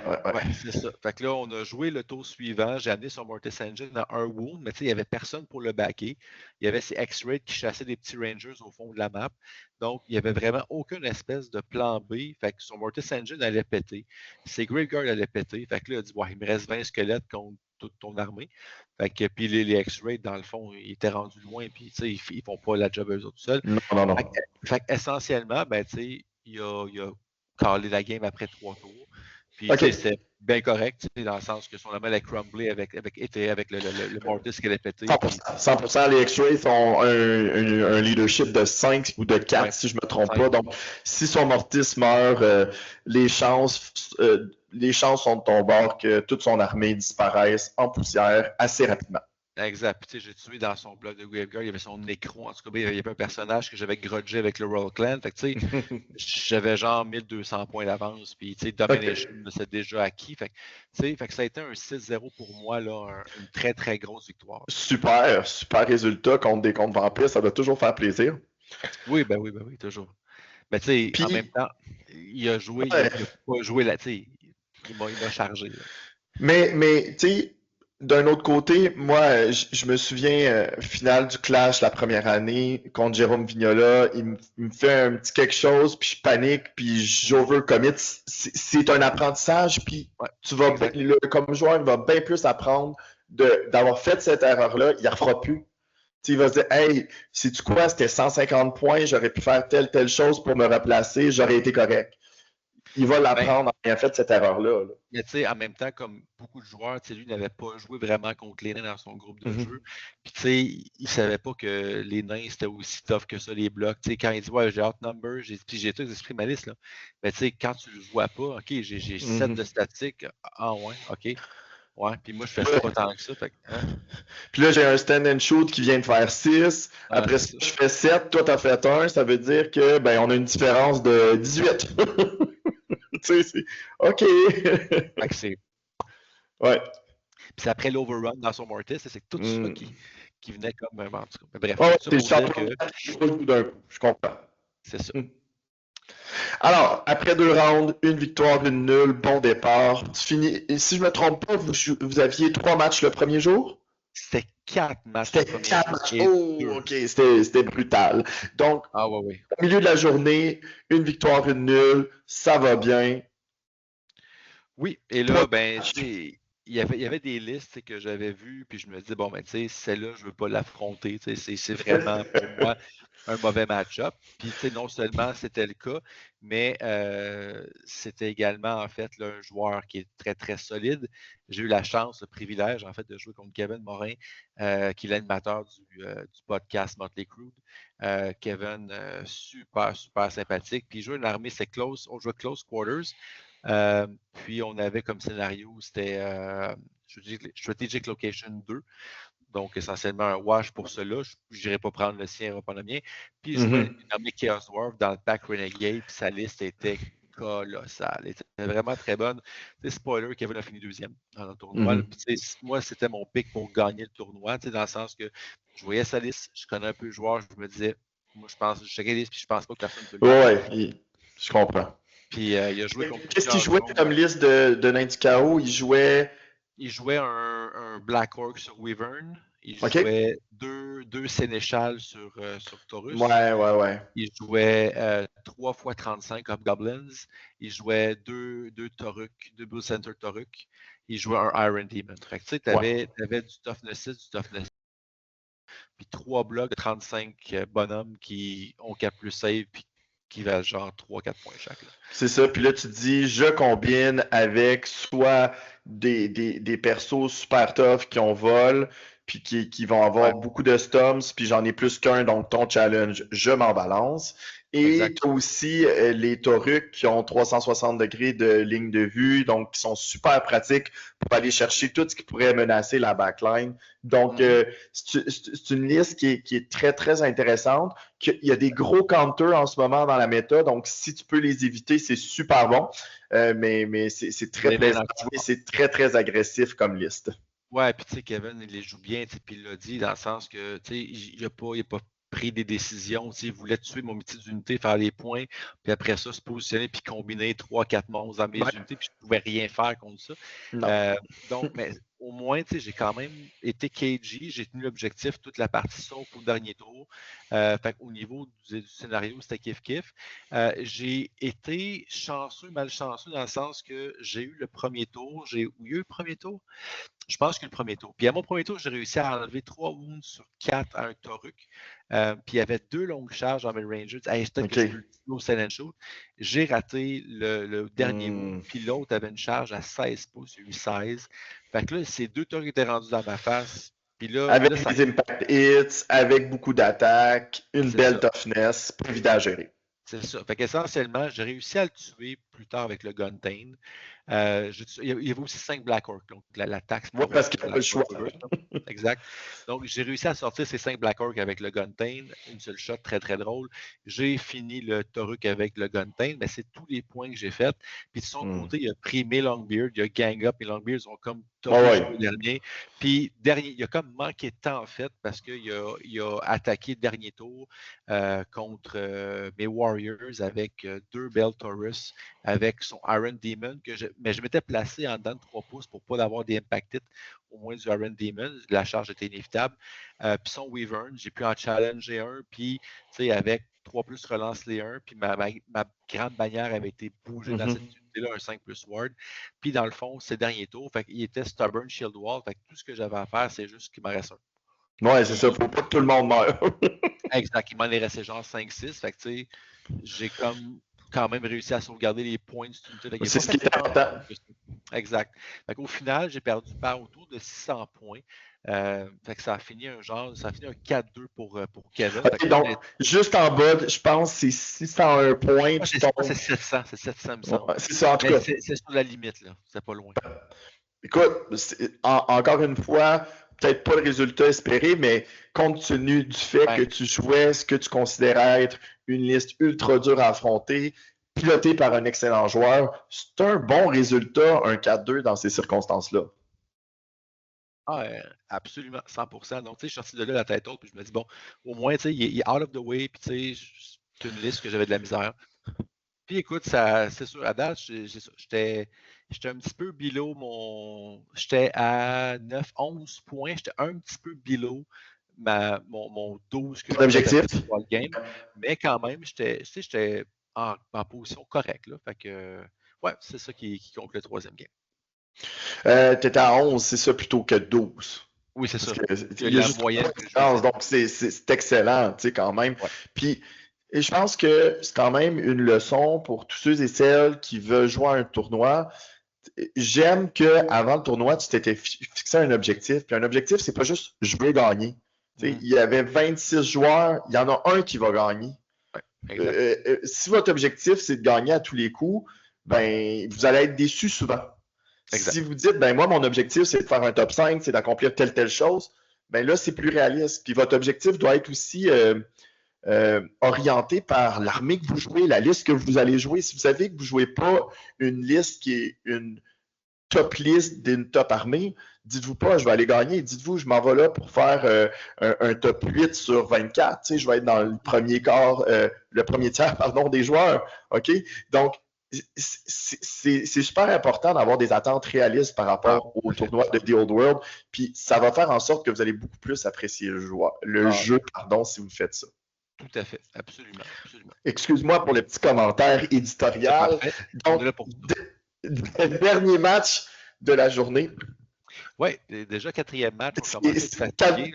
c'est ça. Fait que là, on a joué le tour suivant. J'ai amené son Mortis Engine dans un wound, mais tu sais, il n'y avait personne pour le backer. Il y avait ces X-Rays qui chassaient des petits Rangers au fond de la map. Donc, il n'y avait vraiment aucune espèce de plan B. Fait que son Mortis Engine allait péter. Ses Graveguards allaient péter. Fait que là, il a dit, il me reste 20 squelettes contre toute ton armée. Fait que, puis les X-Rays, dans le fond, ils étaient rendus loin, puis tu sais, ils font pas la job eux autres tout seuls. Non. Fait essentiellement, ben, tu sais, il a callé la game après 3 tours. Puis c'était bien correct, dans le sens que son armée allait crumbler avec le Mortis qui allait péter. 100%, les X-Rays ont un leadership de 5 ou de 4, si je ne me trompe pas. Donc, si son Mortis meurt, les chances sont de ton bord que toute son armée disparaisse en poussière assez rapidement. Exact. Puis, j'ai tué dans son bloc de Graveguard, il y avait son Necro. En tout cas, il y avait un personnage que j'avais grudgé avec le Royal Clan. Fait que, tu sais, j'avais genre 1200 points d'avance. Puis, tu sais, Domination, c'est déjà acquis. Fait que ça a été un 6-0 pour moi, là, une très, très grosse victoire. Super résultat contre des comptes vampires. Ça doit toujours faire plaisir. Oui, toujours. Mais, tu sais, en même temps, il a joué, il n'a pas joué là, tu sais, il m'a chargé. Là. Mais tu sais, d'un autre côté, moi, je me souviens, finale du Clash la première année, contre Jérôme Vignola, il me fait un petit quelque chose, puis je panique, puis j'overcommit. C'est un apprentissage, puis tu vas, comme joueur, il va bien plus apprendre d'avoir fait cette erreur-là, il ne la refera plus. T'sais, il va se dire, hey, sais-tu quoi, c'était 150 points, j'aurais pu faire telle chose pour me replacer, j'aurais été correct. Il va l'apprendre en ayant fait cette erreur-là. Là. Mais tu sais, en même temps, comme beaucoup de joueurs, lui n'avait pas joué vraiment contre les nains dans son groupe de jeu. Puis tu sais, il savait pas que les nains, c'était aussi tough que ça, les blocs. Tu sais, quand il dit, ouais, j'ai outnumber, j'ai tous esprit ma liste, là. Mais tu sais, quand tu le vois pas, OK, j'ai 7 de statistiques. Ah ouais, OK. Ouais, puis moi, je fais pas tant que ça. Fait, hein? Puis là, j'ai un stand and shoot qui vient de faire 6. Après ça, je fais 7. Toi, tu as fait 1. Ça veut dire que on a une différence de 18. Tu sais, c'est OK. Fait que c'est. Ouais. Puis c'est après l'overrun dans son Mortis, c'est tout ça qui venait comme un ventre. Bref, c'est ça pour que... Je comprends. C'est ça. Alors, après 2 rounds, une victoire, une nulle, bon départ. Tu finis, et si je me trompe pas, vous aviez 3 matchs le premier jour? C'était 4 matchs le C'était premier 4 jour matchs. et Oh, 2. OK, c'était brutal. Donc, Ah ouais, oui. au milieu de la journée, une victoire, une nulle, ça va bien. Oui, et Toi, là, ben, tu sais, il y avait des listes tu sais, que j'avais vues, puis je me dis, bon, ben, tu sais, celle-là, je veux pas l'affronter, tu sais, c'est vraiment pour moi un mauvais match-up. Puis, tu sais, non seulement c'était le cas, mais c'était également, en fait, là, un joueur qui est très, très solide. J'ai eu la chance, le privilège, en fait, de jouer contre Kevin Morin, qui est l'animateur du podcast Motley Crue. Kevin, super, super sympathique. Puis, il jouait une armée, c'est close, on jouait close quarters. Puis on avait comme scénario, c'était Strategic Location 2. Donc essentiellement un wash pour cela. Je n'irai pas prendre le sien, il va prendre le mien. Puis je jouais Mhm. une armée Chaos Dwarf dans le pack Renegade, puis sa liste était colossale. Elle était vraiment très bonne. Tu sais, spoiler, Kevin a fini deuxième dans le tournoi. Mhm. Puis, tu sais, moi, c'était mon pick pour gagner le tournoi, tu sais, dans le sens que je voyais sa liste, je connais un peu le joueur, je me disais, moi, je checkais la liste, puis je pense pas que personne peut le battre. Ouais, je comprends. Puis il a joué contre Qu'est-ce qu'il plusieurs jouait drones. comme liste de Nindicao? Il jouait. Il jouait un Black Orc sur Wyvern. Il OK? jouait deux Sénéchals sur Taurus. Ouais, ouais, ouais. Il jouait 3 fois 35 Hobgoblins. Il jouait deux Toruk, deux Bull Center Toruk. Il jouait un Iron Demon. Fait que tu sais, Ouais. t'avais du toughness 6, du toughness, puis 3 blocs de 35 bonhommes qui ont 4 plus save, puis qui valent genre 3-4 points chaque. Là. C'est ça. Puis là, tu te dis, je combine avec soit des persos super tough qui ont vol, puis qui vont Ouais, avoir beaucoup de stomps, puis j'en ai plus qu'un, donc ton challenge, je m'en balance. Et exact. tu as aussi les Taurucs qui ont 360 degrés de ligne de vue, donc qui sont super pratiques pour aller chercher tout ce qui pourrait menacer la backline. Donc, Mhm. c'est une liste qui est très, très intéressante. Il y a des gros counters en ce moment dans la méta, donc si tu peux les éviter, c'est super bon. Mais c'est très Les mains plaisant dans le et c'est très, très agressif comme liste. Ouais, puis tu sais, Kevin, il les joue bien, tu sais, puis il l'a dit dans le sens que, tu sais, il a pas pris des décisions, tu sais, il voulait tuer mon petite unité, faire des points, puis après ça, se positionner, puis combiner 3-4 monstres dans mes Ouais. unités, puis je pouvais rien faire contre ça. Non. Donc, mais au moins, tu sais, j'ai quand même été KG, j'ai tenu l'objectif toute la partie sauf au dernier tour. Fait au niveau du scénario, c'était kiff-kiff. J'ai été chanceux, malchanceux, dans le sens que j'ai eu le premier tour, j'ai eu le premier tour. Je pense que le premier tour. Puis à mon premier tour, j'ai réussi à enlever 3 wounds sur 4 à un Toruk. Puis il y avait 2 longues charges en Ranger. Hey, peut-être que je peux OK. le slow silent shoot. J'ai raté le dernier wound, Hmm. puis l'autre avait une charge à 16 pouces, il y a eu 16. Fait que là, ces 2 Toruks étaient rendus dans ma face. Puis là Avec ça, des impact hits, avec beaucoup d'attaques, une c'est belle ça. toughness, pas évident à gérer. C'est ça. Fait qu'essentiellement, j'ai réussi à le tuer plus tard avec le Guntain. Il y avait aussi 5 Black Orcs, donc la taxe Ouais, pour parce qu'il n'y a pas Black le choix. Orc Reverse. Exact. Donc, j'ai réussi à sortir ces 5 Black Orcs avec le Guntain, une seule shot, très très drôle. J'ai fini le Toruk avec le Guntain, mais c'est tous les points que j'ai faits. Puis de son Hmm. côté, il a pris mes Longbeard, il a gang up, mes Longbeards ont comme Ouais, topé jusqu'au ouais. dernier. Puis il a comme manqué de temps en fait, parce qu'il a attaqué le dernier tour contre mes Warriors avec 2 Bell Taurus avec son Iron Demon, mais je m'étais placé en dedans de 3 pouces pour ne pas avoir des impacted, au moins du Iron Demon. La charge était inévitable. Puis son Wyvern, j'ai pu en challenger un, puis avec 3 plus relance les 1, puis ma grande bannière avait été bougée dans cette Mhm. unité-là, un 5 plus ward. Puis dans le fond, ces derniers tours, il était Stubborn Shield Wall, fait que tout ce que j'avais à faire, c'est juste qu'il m'en reste un. Ouais, c'est ça. Puis, Faut pas que tout le monde meure. exact, il m'en est resté genre 5-6, fait que tu sais, j'ai comme quand même réussi à sauvegarder les points de cette unité. Il n'a C'est pas ce qui fait est tant de important. points que ça. Exact. Fait qu'au final, j'ai perdu par autour de 600 points. Fait que ça a fini un 4-2 pour Kevin. Fait OK, que là, donc, juste en bas, je pense que c'est 601 points. Puis je pense que ton... c'est 700, c'est 700, il me semble. Ouais, c'est ça, en tout Mais cas. c'est sur la limite, là. C'est pas loin. Écoute, encore une fois, peut-être pas le résultat espéré, mais compte tenu du fait que Ouais. tu jouais ce que tu considérais être une liste ultra dure à affronter, pilotée par un excellent joueur, c'est un bon résultat, un 4-2 dans ces circonstances-là. Ah, absolument, 100%. Donc, tu sais, je suis sorti de là la tête haute, puis je me dis, bon, au moins, tu sais, il est out of the way, puis tu sais, c'est une liste que j'avais de la misère. Puis écoute, c'est sûr, à date, j'étais un petit peu below j'étais à 9-11 points, j'étais un petit peu below mon 12 que je Ton voulais objectif? atteindre pour le game, mais quand même, j'étais en position correcte, là. Fait que, ouais, c'est ça qui compte le troisième game. Tu étais à 11, c'est ça, plutôt que 12. Oui, c'est Parce ça. que il y a La juste moyenne trois que je différences, faisais. donc c'est excellent, tu sais, quand même. Ouais. Puis, et je pense que c'est quand même une leçon pour tous ceux et celles qui veulent jouer à un tournoi. J'aime que avant le tournoi, tu t'étais fixé un objectif. Puis un objectif, c'est pas juste je veux gagner. Tu sais, il y avait 26 joueurs, il y en a un qui va gagner. Ouais, exact. Si votre objectif, c'est de gagner à tous les coups, ben, vous allez être déçu souvent. Si Exact. vous dites, ben moi, mon objectif, c'est de faire un top 5, c'est d'accomplir telle chose, ben là, c'est plus réaliste. Puis votre objectif doit être aussi orienté par l'armée que vous jouez, la liste que vous allez jouer. Si vous savez que vous ne jouez pas une liste qui est une top liste d'une top armée, dites-vous pas, je vais aller gagner. Dites-vous, je m'en vais là pour faire un top 8 sur 24. Tu sais, je vais être dans le premier quart, le premier tiers, pardon, des joueurs. OK? Donc, c'est super important d'avoir des attentes réalistes par rapport au tournoi de The Old World. Puis ça va faire en sorte que vous allez beaucoup plus apprécier le jeu, pardon, si vous faites ça. Tout à fait. Absolument. Absolument. Excuse-moi pour le petit commentaire éditorial. Donc, dernier match de la journée. Oui, déjà quatrième match.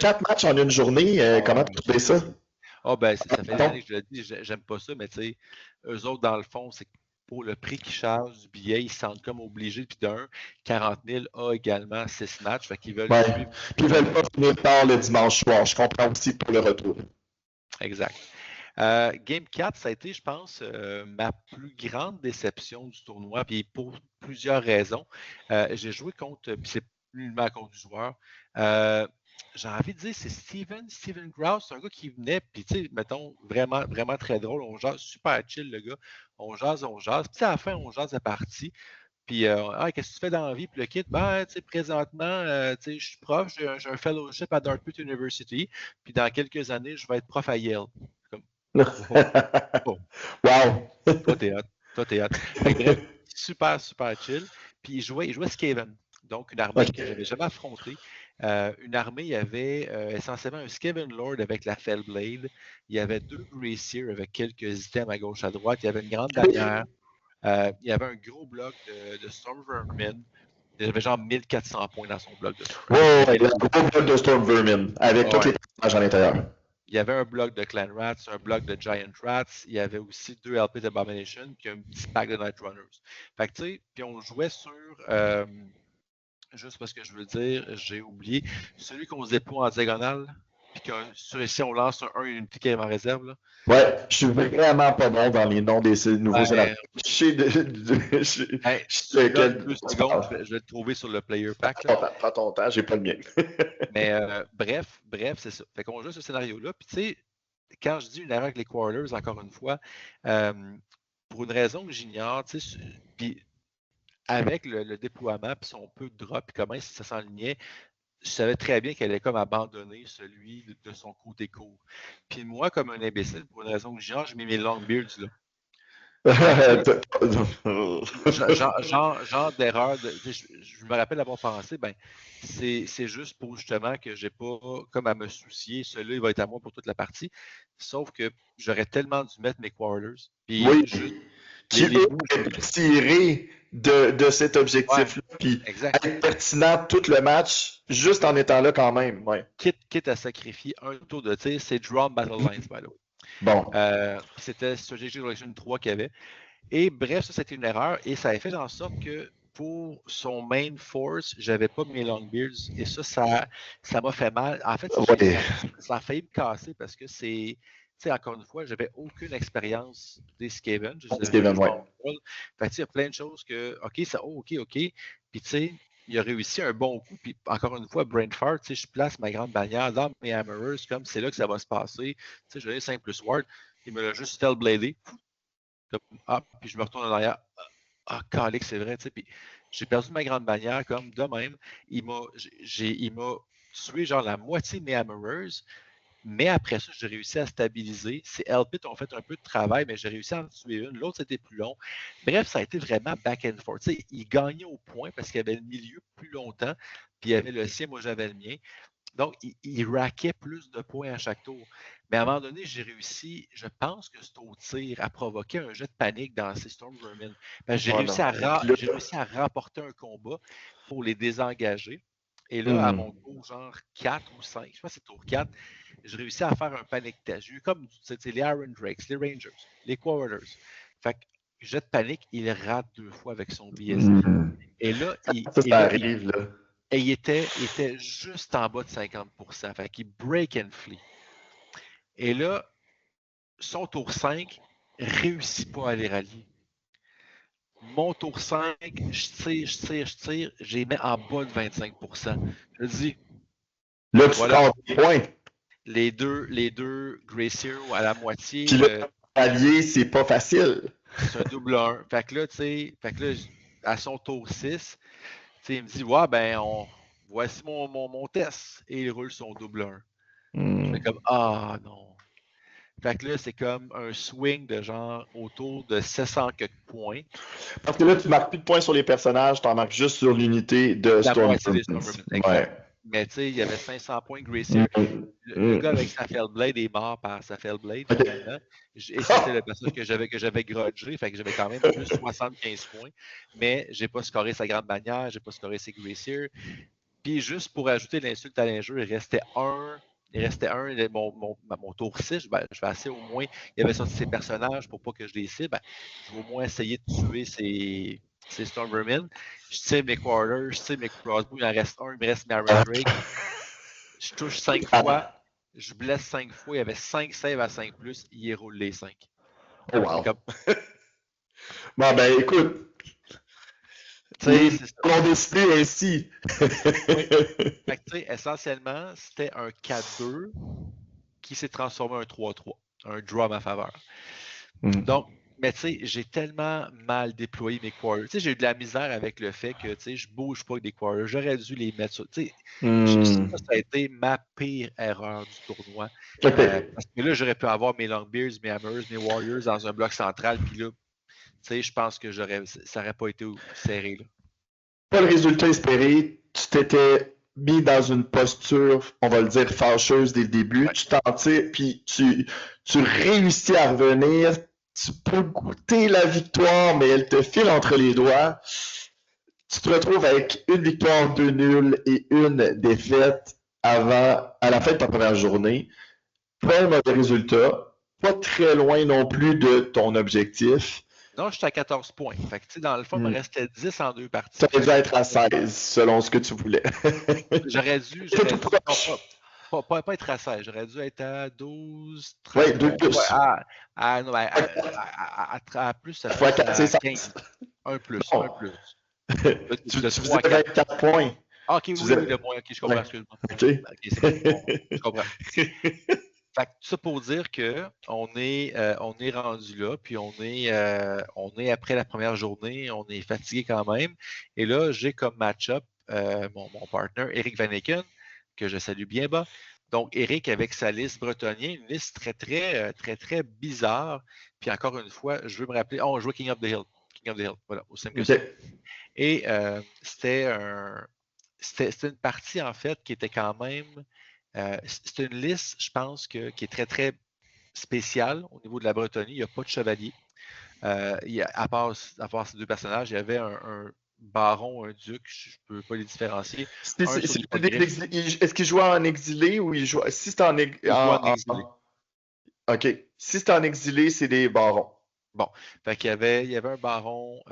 Quatre matchs en une journée, comment tu trouves ça? Ben, ça fait des années que je le dis, j'aime pas ça, mais tu sais, eux autres, dans le fond, c'est pour le prix qu'ils chargent du billet, ils se sentent comme obligés. Puis d'un, 40 000 a également 6 matchs. Fait qu'ils veulent suivre. Puis ils veulent pas finir tard le dimanche soir. Je comprends aussi pour le retour. Exact. Game 4, ça a été, je pense, ma plus grande déception du tournoi, puis pour plusieurs raisons. J'ai joué contre, puis c'est nullement contre du joueur. J'ai envie de dire, c'est Steven Grouse, c'est un gars qui venait, puis tu sais, mettons, vraiment, vraiment très drôle. On jase, super chill, le gars. On jase. Puis à la fin, on jase la partie. Puis, qu'est-ce que tu fais dans la vie? Puis le kit, ben, tu sais, présentement, tu sais, je suis prof, j'ai un fellowship à Dartmouth University, puis dans quelques années, je vais être prof à Yale. Wow! Toi, t'es hot. Bref, super, super chill. Puis il jouait Skaven. Donc, une armée que je n'avais jamais affrontée. Une armée, il y avait essentiellement un Skaven Lord avec la Fellblade. Il y avait 2 Graciers avec quelques items à gauche, à droite. Il y avait une grande bannière. Il y avait un gros bloc de Storm Vermin. Il y avait genre 1400 points dans son bloc de Storm Vermin. Ouais, un gros bloc de Storm Vermin avec tous les personnages à l'intérieur. Il y avait un bloc de Clan Rats, un bloc de Giant Rats. Il y avait aussi 2 LP d'Abomination, puis un petit pack de Night Runners. Fait que tu sais, puis on jouait sur. Juste parce que je veux dire, j'ai oublié. Celui qu'on se déploie en diagonale, puis que ici on lance un unité qui est en réserve. Là. Ouais, je suis vraiment pas bon dans les noms des nouveaux scénarios. Je vais le trouver sur le player pack. Prends ton temps, j'ai pas le mien. Mais bref, c'est ça. Fait qu'on joue ce scénario-là. Puis tu sais, quand je dis une erreur avec les quarters, encore une fois, pour une raison que j'ignore, tu sais, puis avec le déploiement, puis son peu de drop, puis comment ça s'enlignait, je savais très bien qu'elle allait comme abandonner celui de son côté court. Puis moi, comme un imbécile, pour une raison que j'ignore, j'ai mis mes long beards là. genre d'erreur. Je me rappelle d'avoir pensé, ben, c'est juste pour justement que j'ai pas comme à me soucier, celui-là, il va être à moi pour toute la partie. Sauf que j'aurais tellement dû mettre mes quarters. Puis oui, juste, qui tirer de cet objectif-là, puis être pertinent tout le match, juste en étant là quand même. Ouais. Quitte à sacrifier un tour de tir, c'est Drum Battle Lines, by the way. Bon. C'était Strategic Direction 3 qu'il y avait. Et bref, ça, c'était une erreur. Et ça a fait en sorte que pour son main force, j'avais pas mes Longbeards. Et ça m'a fait mal. En fait, ça a failli me casser parce que c'est. Tu sais, encore une fois, j'avais aucune expérience des Skaven. Skaven, ouais. Fait il y a plein de choses que, OK. Puis, tu sais, il a réussi un bon coup. Puis, encore une fois, Brainfart, tu sais, je place ma grande bannière dans mes Hammerers, comme c'est là que ça va se passer. Tu sais, je vais aller 5 plus Ward. Il me l'a juste Spellbladé. Puis je me retourne en arrière. Calique, c'est vrai, tu sais. Puis j'ai perdu ma grande bannière comme de même. Il m'a tué genre la moitié de mes Hammerers. Mais après ça, j'ai réussi à stabiliser. Ces Elpit ont fait un peu de travail, mais j'ai réussi à en tuer une. L'autre, c'était plus long. Bref, ça a été vraiment back and forth. Tu sais, il gagnait au point parce qu'il y avait le milieu plus longtemps, puis il y avait le sien, moi j'avais le mien. Donc, il raquait plus de points à chaque tour. Mais à un moment donné, j'ai réussi, je pense que c'est au tir, à provoquer un jet de panique dans ces Storm Vermin. J'ai réussi à remporter un combat pour les désengager. Et là, à mon tour, genre 4 ou 5, je pense que c'est tour 4, j'ai réussi à faire un panic test. J'ai eu comme les Iron Drakes, les Rangers, les Quarters. Fait que jet de panique, il rate 2 fois avec son BSB. Et là, ça arrive, là. Et il était juste en bas de 50%. Fait qu'il break and flee. Et là, son tour 5 réussit pas à les rallier. Mon tour 5, je tire, je les mets en bas de 25%. Je dis. Là, tu prends des points. Les deux Gracier à la moitié. Puis là, allier, c'est pas facile. C'est un double 1. Fait que là, à son tour 6, il me dit ouais, ben, voici mon test. Et il roule son double 1. Je fais comme ah non. Fait que là, c'est comme un swing de genre autour de 700 quelques points. Parce que là, tu marques plus de points sur les personnages, tu en marques juste sur l'unité de Storm Vermin. Ouais. Mais tu sais, il y avait 500 points Gracier. Le gars avec sa Fellblade est mort par sa Fellblade, finalement. Et c'était le personnage que j'avais grudgé, fait que j'avais quand même plus 75 points. Mais j'ai pas scoré sa grande bannière, j'ai pas scoré ses Gracier. Puis juste pour ajouter l'insulte à l'injure, il restait un, mon tour 6, ben, je vais essayer au moins, il avait sorti ses personnages pour pas que je les cible, ben, je vais au moins essayer de tuer ces Storm Vermin. Je tire mes Quarters, je tire mes Crossbow, il en reste un, il me reste mes Iron Drake. Je touche 5 fois, je blesse 5 fois, il y avait 5 saves à 5+, il roule les 5. Oh wow! Comme... bon ben écoute, on décidé ainsi. Oui. Fait que, essentiellement, c'était un 4-2 qui s'est transformé en un 3-3. Un draw à ma faveur. Donc, mais tu sais, j'ai tellement mal déployé mes quarters. Tu sais, j'ai eu de la misère avec le fait que, tu sais, je bouge pas avec des quarters. J'aurais dû les mettre sur... Tu sais, ça a été ma pire erreur du tournoi. Parce que là, j'aurais pu avoir mes Longbeards, mes Hammers, mes Warriors dans un bloc central. Puis là, tu sais, je pense que ça n'aurait pas été serré, là. Pas le résultat espéré, tu t'étais mis dans une posture, on va le dire, fâcheuse dès le début, tu t'en tires, puis tu réussis à revenir, tu peux goûter la victoire, mais elle te file entre les doigts. Tu te retrouves avec une victoire, 2 nuls et une défaite à la fin de ta première journée. Pas un mauvais résultat, pas très loin non plus de ton objectif. Non, j'étais à 14 points. Fait que, dans le fond, il me restait 10 en 2 parties. Ça aurait dû être à 16, selon ce que tu voulais. J'aurais dû pas être à 16. J'aurais dû être à 12, 13. Oui, 2 plus. À plus, ça fait 15. Un plus. Tu faisais 24 points. Ah, ok, oui, le moins. Ok, je comprends. Excuse-moi. Ok, c'est bon. Je comprends. Fait que tout ça pour dire qu'on est rendu là, puis on est après la première journée, on est fatigué quand même. Et là, j'ai comme match-up mon partner, Eric Van Eken, que je salue bien bas. Donc, Eric avec sa liste bretonnienne, une liste très bizarre. Puis encore une fois, je veux me rappeler, on jouait King of the Hill. Voilà, au simple que ça. Et c'était une partie, en fait, qui était quand même... c'est une liste, je pense, qui est très spéciale au niveau de la Bretonie. Il n'y a pas de chevalier. À part ces deux personnages, il y avait un baron, un duc, je ne peux pas les différencier. Est-ce qu'il jouait en exilé ou il jouait... Si c'est en exilé. OK. Si c'est en exilé, c'est des barons. Bon. Fait qu'il y avait un baron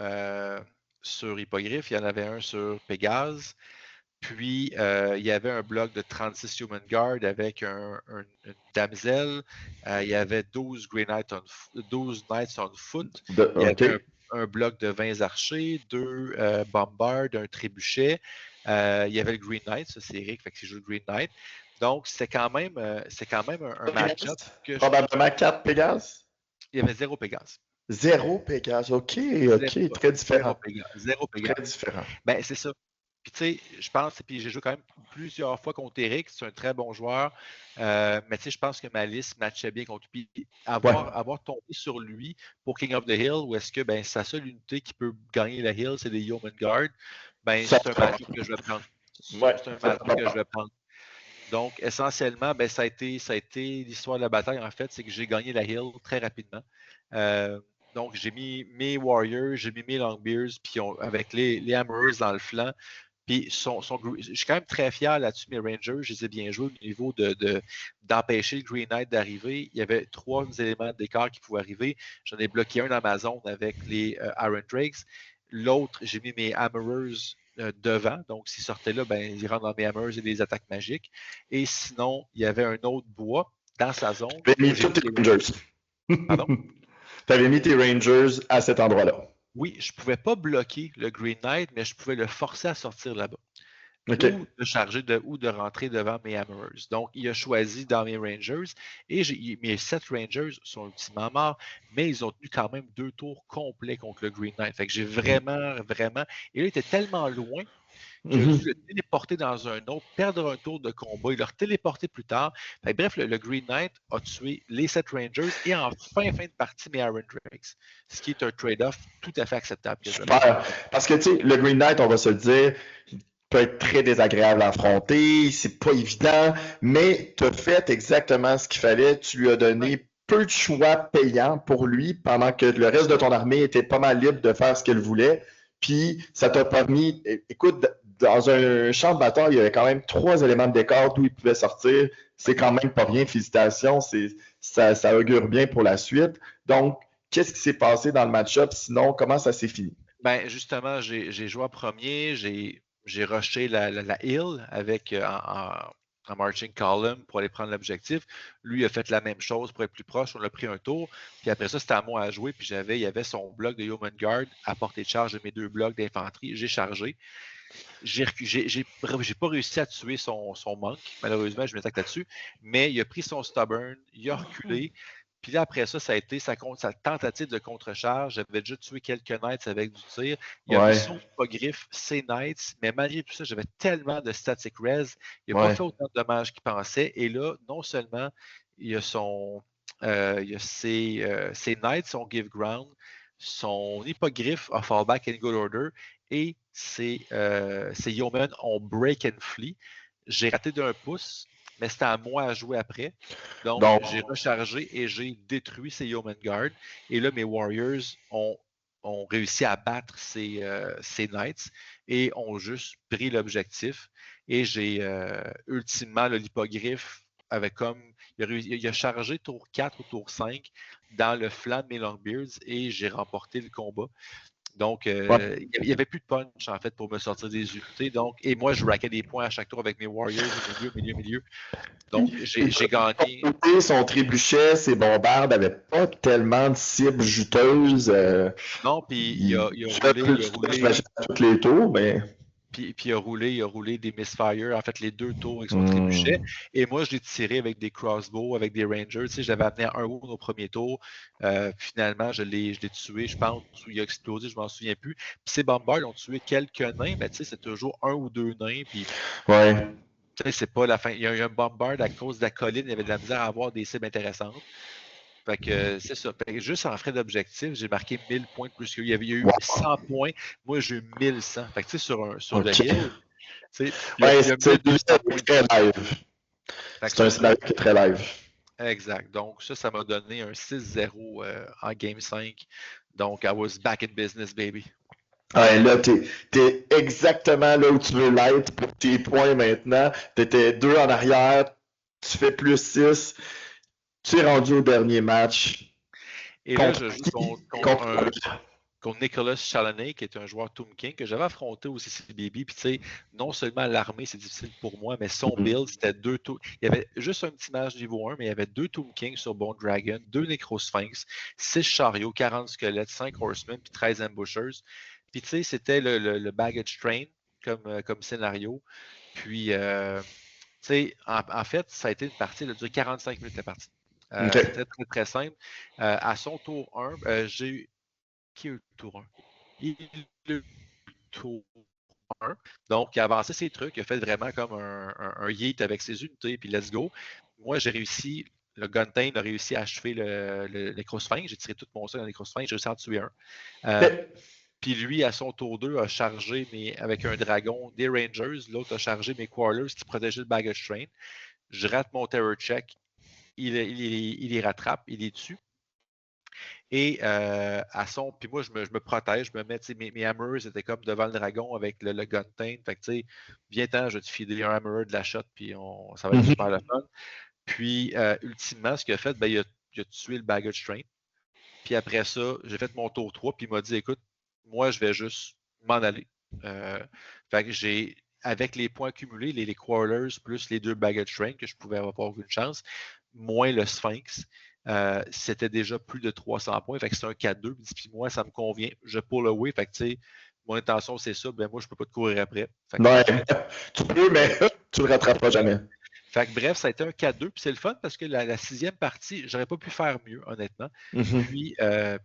sur Hippogriffe, il y en avait un sur Pégase. Puis, il y avait un bloc de 36 Human Guard avec une damsel. Il y avait 12 Knights on foot. Il y avait un bloc de 20 archers, 2 bombards, un trébuchet. Il y avait le Green Knight, ça c'est Eric, fait que c'est joue le Green Knight. Donc, c'est quand même un match-up. Probablement 4 Pégase? Il y avait 0 Pégase. 0 Pégase, OK, très différent. 0 Pégase. Très différent. Ben, c'est ça. Puis tu sais, je pense, puis j'ai joué quand même plusieurs fois contre Eric, c'est un très bon joueur. Mais tu sais, je pense que ma liste matchait bien contre lui. Ouais. Avoir tombé sur lui pour King of the Hill, où est-ce que ben, sa seule unité qui peut gagner le Hill, c'est des Yeoman Guard, ben, Ça, c'est un match que je vais prendre. ouais, C'est un ça, match que je vais prendre. Donc, essentiellement, ben, ça a été l'histoire de la bataille, en fait, c'est que j'ai gagné la Hill très rapidement. Donc, j'ai mis mes Warriors, j'ai mis mes Longbeards, puis avec les Hammerers dans le flanc. Puis, je suis quand même très fier là-dessus, mes Rangers, je les ai bien joués au niveau d'empêcher le Green Knight d'arriver. Il y avait 3 éléments d'écart qui pouvaient arriver. J'en ai bloqué un dans ma zone avec les Iron Drakes. L'autre, j'ai mis mes Hammerers devant. Donc, s'ils sortaient là, ben, ils rentrent dans mes Hammers et des attaques magiques. Et sinon, il y avait un autre bois dans sa zone. tu avais mis tous tes Rangers. Pardon? Tu avais mis tes Rangers à cet endroit-là. Oui, je ne pouvais pas bloquer le Green Knight, mais je pouvais le forcer à sortir là-bas. OK. Ou de charger ou de rentrer devant mes Hammerers. Donc, il a choisi dans mes Rangers et mes 7 Rangers sont ultimement morts, mais ils ont tenu quand même 2 tours complets contre le Green Knight. Fait que j'ai vraiment. Et là, il était tellement loin qu'il a dû le téléporter dans un autre, perdre un tour de combat, il l'a téléporté plus tard. Fait que, bref, le Green Knight a tué les 7 Rangers et en fin de partie, mes Iron Drakes. Ce qui est un trade-off tout à fait acceptable. Super. Parce que, tu sais, le Green Knight, on va se le dire, peut être très désagréable à affronter, c'est pas évident, mais tu as fait exactement ce qu'il fallait. Tu lui as donné peu de choix payants pour lui pendant que le reste de ton armée était pas mal libre de faire ce qu'elle voulait. Puis ça t'a permis, écoute, dans un champ de bataille, il y avait quand même 3 éléments de décor d'où il pouvait sortir. C'est quand même pas rien, félicitations. Ça augure bien pour la suite. Donc, qu'est-ce qui s'est passé dans le match-up? Sinon, comment ça s'est fini? Ben, justement, j'ai joué en premier, j'ai rushé la hill avec en marching column pour aller prendre l'objectif. Lui a fait la même chose pour être plus proche. On a pris un tour. Puis après ça, c'était à moi à jouer. Puis il y avait son bloc de Yeoman Guard à portée de charge de mes 2 blocs d'infanterie. J'ai chargé. J'ai pas réussi à tuer son monk. Malheureusement, je m'attaque là-dessus. Mais il a pris son stubborn, il a reculé. Puis là, après ça, ça a été sa tentative de contre-charge. J'avais déjà tué quelques Knights avec du tir. Il a mis son hippogriffe, ses Knights, mais malgré tout ça, j'avais tellement de static res. Il n'a pas fait autant de dommages qu'il pensait. Et là, non seulement il y a ses Knights, son Give Ground, son hippogriffe a Fallback and Good Order, et ses Yeomen ont Break and Flee. J'ai raté d'un pouce, mais c'était à moi à jouer après. Donc j'ai rechargé et j'ai détruit ces Yeoman Guard. Et là, mes Warriors ont réussi à battre ces Knights et ont juste pris l'objectif. Et j'ai ultimement l'hippogriffe avec comme. Il a chargé tour 4 ou tour 5 dans le flanc de mes Longbeards et j'ai remporté le combat. Donc, il n'y avait plus de punch, en fait, pour me sortir des unités. Donc, et moi, je raquais des points à chaque tour avec mes Warriors, milieu. Donc, j'ai gagné. Son trébuchet, ses bombardes n'avaient pas tellement de cibles juteuses. Non, puis il a roulé toutes les tours, mais. Puis il a roulé des misfires, en fait, les 2 tours avec son trébuchet. Et moi, je l'ai tiré avec des crossbows, avec des rangers. Tu sais, j'avais amené un wound au premier tour. Finalement, je l'ai tué, je pense, ou il a explosé, je m'en souviens plus. Puis ces bombards ont tué quelques nains, mais tu sais, c'est toujours 1 ou 2 nains. Puis, tu sais, c'est pas la fin. Il y a eu un bombard à cause de la colline, il y avait de la misère à avoir des cibles intéressantes. Fait que c'est ça. Fait que juste en frais d'objectif, j'ai marqué 1000 points de plus qu'il y avait. Il y a eu 100 points. Moi, j'ai eu 1100. Fait que tu sais, sur le hill, tu sais, c'est très live. C'est un scénario qui est très live. Exact. Donc, ça m'a donné un 6-0 en Game 5. Donc, I was back in business, baby. Ouais, là, t'es exactement là où tu veux l'être pour tes points maintenant. T'étais 2 en arrière, tu fais plus 6. Tu es rendu au dernier match. Et là, je joue contre Nicholas Chaloney, qui est un joueur Tomb King que j'avais affronté au CCBB. Puis, tu sais, non seulement l'armée, c'est difficile pour moi, mais son build, c'était 2 tours. Il y avait juste un petit match niveau 1, mais il y avait 2 Tomb King sur Bone Dragon, 2 Necrosphinx, 6 chariots, 40 squelettes, 5 horsemen, puis 13 ambushers. Puis, tu sais, c'était le baggage train comme scénario. Puis, tu sais, en fait, ça a été une partie, elle a duré 45 minutes la partie. C'était très, très simple. À son tour 1, j'ai eu. Qui a eu le tour 1? Il a eu le tour 1. Donc, il a avancé ses trucs, il a fait vraiment comme un yeet avec ses unités, puis let's go. Moi, j'ai réussi, le Guntain a réussi à achever le Necrosphinx. J'ai tiré tout mon sang dans le Necrosphinx, j'ai réussi à en tuer un. Puis lui, à son tour 2, a chargé avec un dragon des Rangers. L'autre a chargé mes Quarlers qui protégeaient le Baggage Train. Je rate mon Terror Check. Il les rattrape, il les tue. Et puis moi, je me protège, je me mets, mes Hammers étaient comme devant le dragon avec le Guntain. Fait que, tu sais, viens-t'en, je vais te filer un Hammer de la shot, puis ça va être super le fun. Puis, ultimement, ce qu'il a fait, ben, il a tué le Baggage Train. Puis après ça, j'ai fait mon tour 3, puis il m'a dit, écoute, moi, je vais juste m'en aller. Fait que avec les points accumulés, les Quarlers plus les 2 Baggage Train, que je pouvais avoir une chance, moins le Sphinx, c'était déjà plus de 300 points. Fait que c'est un 4-2. Puis moi, ça me convient. Je pull away. Fait que, tu sais, mon intention, c'est ça. Ben, moi, je peux pas te courir après. Fait que, Ouais, tu peux, mais tu le rattraperas jamais. Fait que bref, ça a été un 4-2, puis c'est le fun parce que la 6e partie, j'aurais pas pu faire mieux, honnêtement. Puis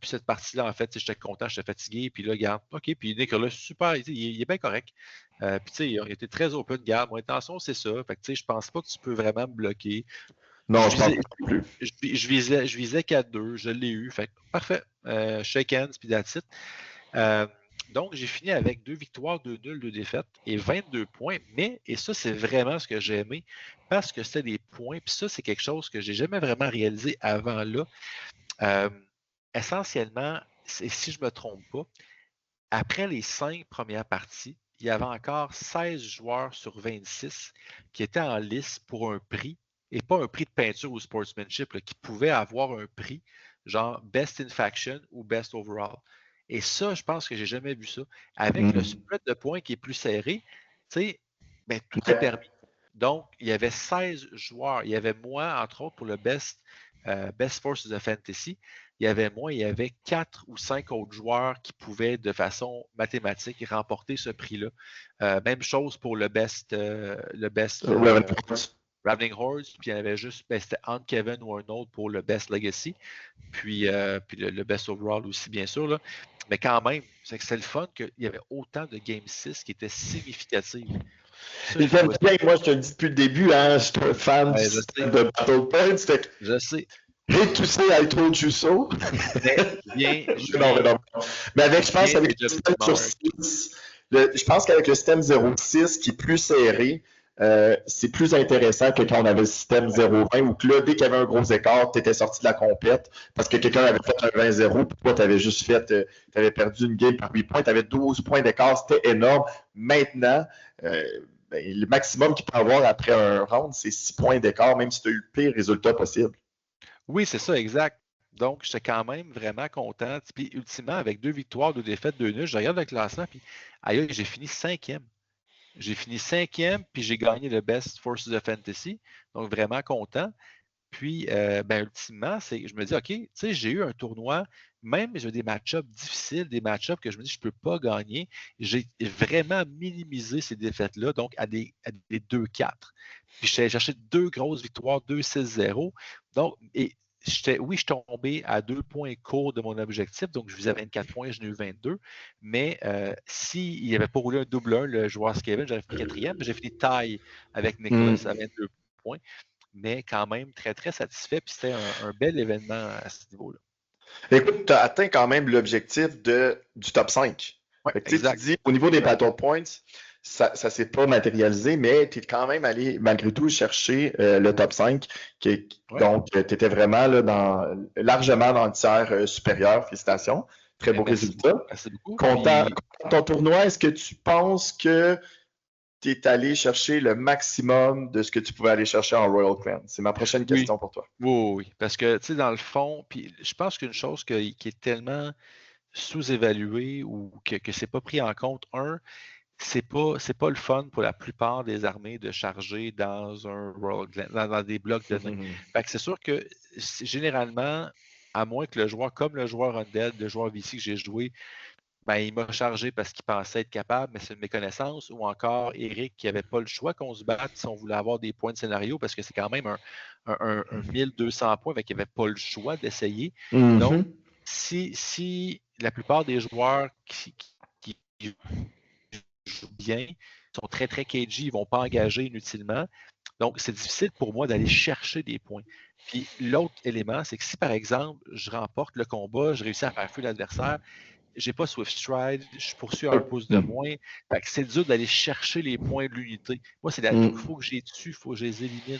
cette partie-là, en fait, j'étais content, j'étais fatigué, puis là, regarde, OK, puis Nicolas, super, il est bien correct. Puis tu sais, il était très open, garde, mon intention, c'est ça. Fait que tu sais, je pense pas que tu peux vraiment me bloquer. Non, je pense pas plus. Je visais 4-2, je l'ai eu. Fait que parfait. Shake hands, puis that's it. Donc, j'ai fini avec 2 victoires, 2 nuls, 2 défaites et 22 points. Mais, et ça, c'est vraiment ce que j'ai aimé, parce que c'était des points. Puis ça, c'est quelque chose que j'ai jamais vraiment réalisé avant là. Essentiellement, si je ne me trompe pas, après les 5 premières parties, il y avait encore 16 joueurs sur 26 qui étaient en lice pour un prix, et pas un prix de peinture ou sportsmanship, là, qui pouvaient avoir un prix, genre Best in Faction ou Best Overall. Et ça, je pense que j'ai jamais vu ça. Avec le spread de points qui est plus serré, tu sais, ben, tout est permis. Donc, il y avait 16 joueurs. Il y avait moi, entre autres, pour le Best Forces of Fantasy. Il y avait moi, il y avait 4 ou 5 autres joueurs qui pouvaient, de façon mathématique, remporter ce prix-là. Même chose pour le Best Ravening Hordes, puis il y en avait juste, c'était entre Kevin ou un autre pour le Best Legacy, puis le Best Overall aussi, bien sûr. Là. Mais quand même, c'est le fun qu'il y avait autant de Game 6 qui étaient significatives. J'aime bien, moi, je te le dis depuis le début, hein, je suis un fan du système de Battle Points. Je sais. Hate to say I told you so. Mais avec, je pense, avec le système sur 6, je pense qu'avec le système 0.6 qui est plus serré, c'est plus intéressant que quand on avait le système 0.20 où là, dès qu'il y avait un gros écart, tu étais sorti de la compète parce que quelqu'un avait fait un 20-0 puis toi, tu avais juste fait, tu avais perdu une game par 8 points, tu avais 12 points d'écart, c'était énorme. Maintenant, le maximum qu'il peut avoir après un round, c'est 6 points d'écart, même si tu as eu le pire résultat possible. Oui, c'est ça, exact. Donc, j'étais quand même vraiment content. Puis, ultimement, avec 2 victoires, 2 défaites, 2 nuls, je regarde le classement, puis aïe, j'ai fini 5e. J'ai fini 5e, puis j'ai gagné le Best Forces of Fantasy. Donc, vraiment content. Puis, ultimement, je me dis, OK, tu sais, j'ai eu un tournoi, même j'ai des match-ups difficiles, des match-ups que je me dis, je ne peux pas gagner. J'ai vraiment minimisé ces défaites-là, donc à des 2-4. Puis, j'ai cherché 2 grosses victoires, 2-6-0. Donc, je suis tombé à 2 points courts de mon objectif, donc je visais 24 points, j'en ai eu 22. Mais s'il n'y avait pas roulé un double 1, le joueur Kevin, j'aurais fini 4e, j'ai fini taille avec Nicolas à 22 points. Mais quand même très, très satisfait. Puis c'était un bel événement à ce niveau-là. Écoute, tu as atteint quand même l'objectif du top 5. Ouais, tu dis, au niveau des battle points, ça ne s'est pas matérialisé, mais tu es quand même allé, malgré tout, chercher le top 5. Donc, tu étais vraiment là, largement dans le tiers supérieur. Félicitations. Très beau résultat. Merci beaucoup. Content de ton tournoi. Est-ce que tu penses que tu es allé chercher le maximum de ce que tu pouvais aller chercher en Royal Clan? C'est ma prochaine question pour toi. Oui. Parce que, tu sais, dans le fond, puis je pense qu'une chose qui est tellement sous-évaluée ou que c'est pas pris en compte, c'est pas le fun pour la plupart des armées de charger dans un Royal Clan, dans des blocs de nains. Fait que c'est sûr que généralement, à moins que le joueur, comme le joueur Undead, le joueur VC que j'ai joué, il m'a chargé parce qu'il pensait être capable, mais c'est une méconnaissance. Ou encore Eric qui n'avait pas le choix qu'on se batte si on voulait avoir des points de scénario parce que c'est quand même un 1200 points, qu'il n'y avait pas le choix d'essayer. Donc, si la plupart des joueurs qui jouent bien, ils sont très, très cagey, ils ne vont pas engager inutilement. Donc, c'est difficile pour moi d'aller chercher des points. Puis l'autre élément, c'est que si, par exemple, je remporte le combat, je réussis à faire fuir l'adversaire, j'ai pas Swift Stride, je poursuis un pouce de moins. Fait que c'est dur d'aller chercher les points de l'unité. Moi, c'est il faut que j'ai dessus, il faut que je les élimine.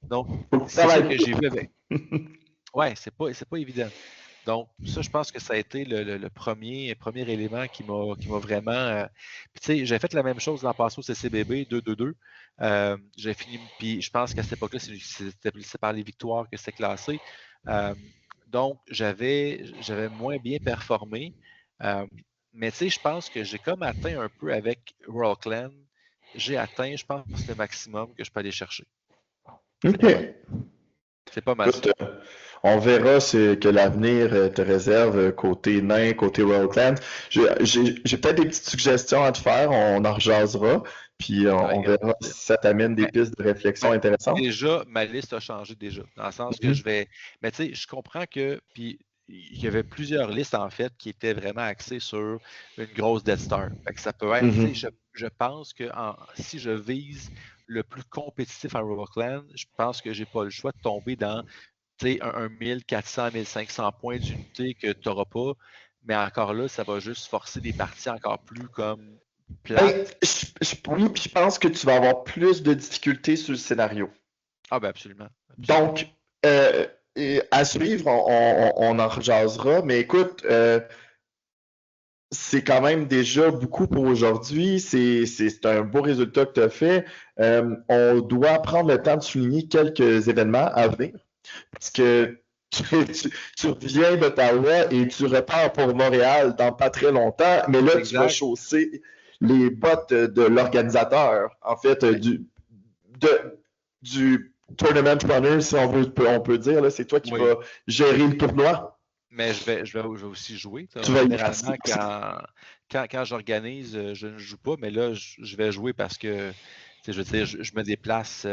Donc, c'est ça que j'ai vu avec. Ouais, c'est pas évident. Donc, ça, je pense que ça a été le premier élément qui m'a vraiment. Puis, tu sais, j'ai fait la même chose l'an passé au CCBB 2-2-2. J'ai fini. Puis, je pense qu'à cette époque-là, c'est par les victoires que c'était classé. Donc, j'avais moins bien performé. Mais, tu sais, je pense que j'ai comme atteint un peu avec Royal Clan. J'ai atteint, je pense, le maximum que je peux aller chercher. OK. C'est pas mal. Écoute, on verra ce que l'avenir te réserve côté nain, côté Royal Clan. J'ai peut-être des petites suggestions à te faire, on en rejasera, puis on verra si ça t'amène des pistes de réflexion intéressantes. Déjà, ma liste a changé déjà, dans le sens que je vais... Mais tu sais, je comprends que... Puis il y avait plusieurs listes, en fait, qui étaient vraiment axées sur une grosse Death Star. Fait que ça peut être... Tu sais, je pense que si je vise le plus compétitif en Royal Clan, je pense que j'ai pas le choix de tomber dans un 1400, 1500 points d'unité que tu n'auras pas. Mais encore là, ça va juste forcer des parties encore plus comme plates. Oui, puis je pense que tu vas avoir plus de difficultés sur le scénario. Ah ben absolument. Donc, à suivre, on en rejasera. Mais écoute, c'est quand même déjà beaucoup pour aujourd'hui. C'est un beau résultat que tu as fait. On doit prendre le temps de souligner quelques événements à venir. Parce que tu reviens d'Ottawa et tu repars pour Montréal dans pas très longtemps. Mais là, tu vas chausser les bottes de l'organisateur, en fait, du tournament runner, si on peut dire. C'est toi qui vas gérer le tournoi. Mais je vais aussi jouer. Tu vas Généralement, quand j'organise, je ne joue pas, mais là, je vais jouer parce que je veux dire, je me déplace.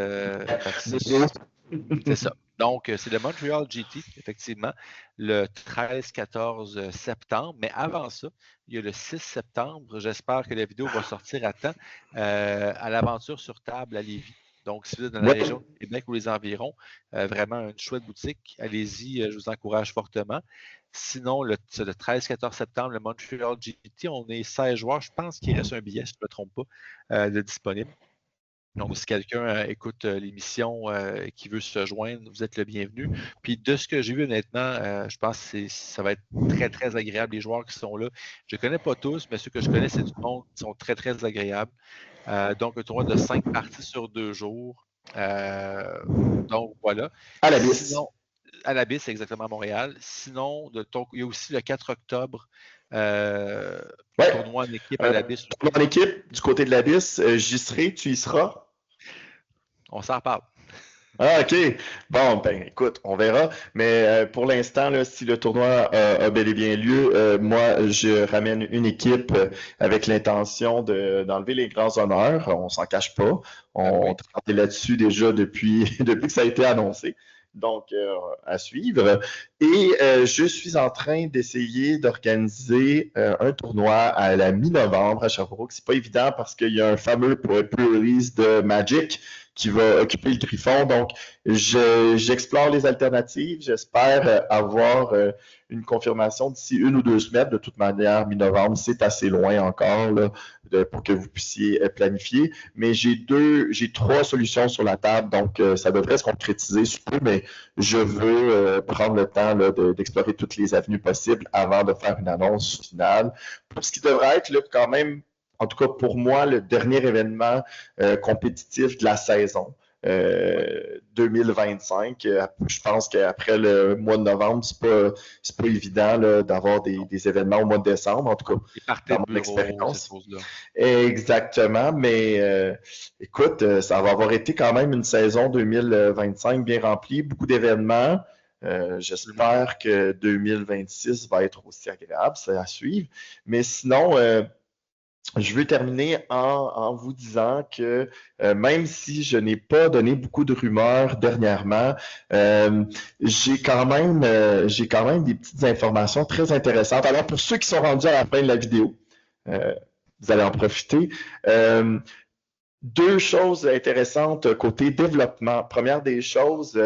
C'est ça. Donc, c'est le Montreal GT, effectivement, le 13-14 septembre. Mais avant ça, il y a le 6 septembre. J'espère que la vidéo va sortir à temps à l'aventure sur table à Lévis. Donc, si vous êtes dans la région de Québec ou les environs, vraiment une chouette boutique, allez-y, je vous encourage fortement. Sinon, le 13-14 septembre, le Montreal GT, on est 16 joueurs. Je pense qu'il reste un billet, si je ne me trompe pas, de disponible. Donc, si quelqu'un écoute l'émission qui veut se joindre, vous êtes le bienvenu. Puis, de ce que j'ai vu, honnêtement, je pense que ça va être très, très agréable, les joueurs qui sont là. Je ne connais pas tous, mais ceux que je connais, c'est du monde qui sont très, très agréables. Donc, un tournoi de 5 parties sur 2 jours. Donc, voilà. À la BIS. Sinon, à la BIS, c'est exactement à Montréal. Sinon, il y a aussi le 4 octobre, tournoi en équipe à la BIS. Tournoi en équipe du côté de la BIS, j'y serai, tu y seras? On s'en reparle. Ah, OK. Bon, ben écoute, on verra. Mais pour l'instant, si le tournoi a bel et bien lieu, moi, je ramène une équipe avec l'intention d'enlever les grands honneurs. On s'en cache pas. On travaille là-dessus déjà depuis que ça a été annoncé. Donc, à suivre. Et je suis en train d'essayer d'organiser un tournoi à la mi-novembre à Sherbrooke. C'est pas évident parce qu'il y a un fameux pre-release de Magic qui va occuper le Griffon. Donc, j'explore les alternatives. J'espère avoir une confirmation d'ici 1 ou 2 semaines. De toute manière, mi-novembre, c'est assez loin encore là, pour que vous puissiez planifier. Mais j'ai 3 solutions sur la table, donc ça devrait se concrétiser sous peu, mais je veux prendre le temps là, d'explorer toutes les avenues possibles avant de faire une annonce finale. Pour ce qui devrait être là, quand même, en tout cas pour moi, le dernier événement compétitif de la saison 2025. Je pense qu'après le mois de novembre, c'est pas évident là, d'avoir des événements au mois de décembre, en tout cas, dans mon expérience. Exactement, mais écoute, ça va avoir été quand même une saison 2025 bien remplie, beaucoup d'événements. J'espère que 2026 va être aussi agréable, c'est à suivre. Mais sinon, je veux terminer en vous disant que même si je n'ai pas donné beaucoup de rumeurs dernièrement, j'ai quand même des petites informations très intéressantes. Alors, pour ceux qui sont rendus à la fin de la vidéo, vous allez en profiter. Deux choses intéressantes côté développement. Première des choses,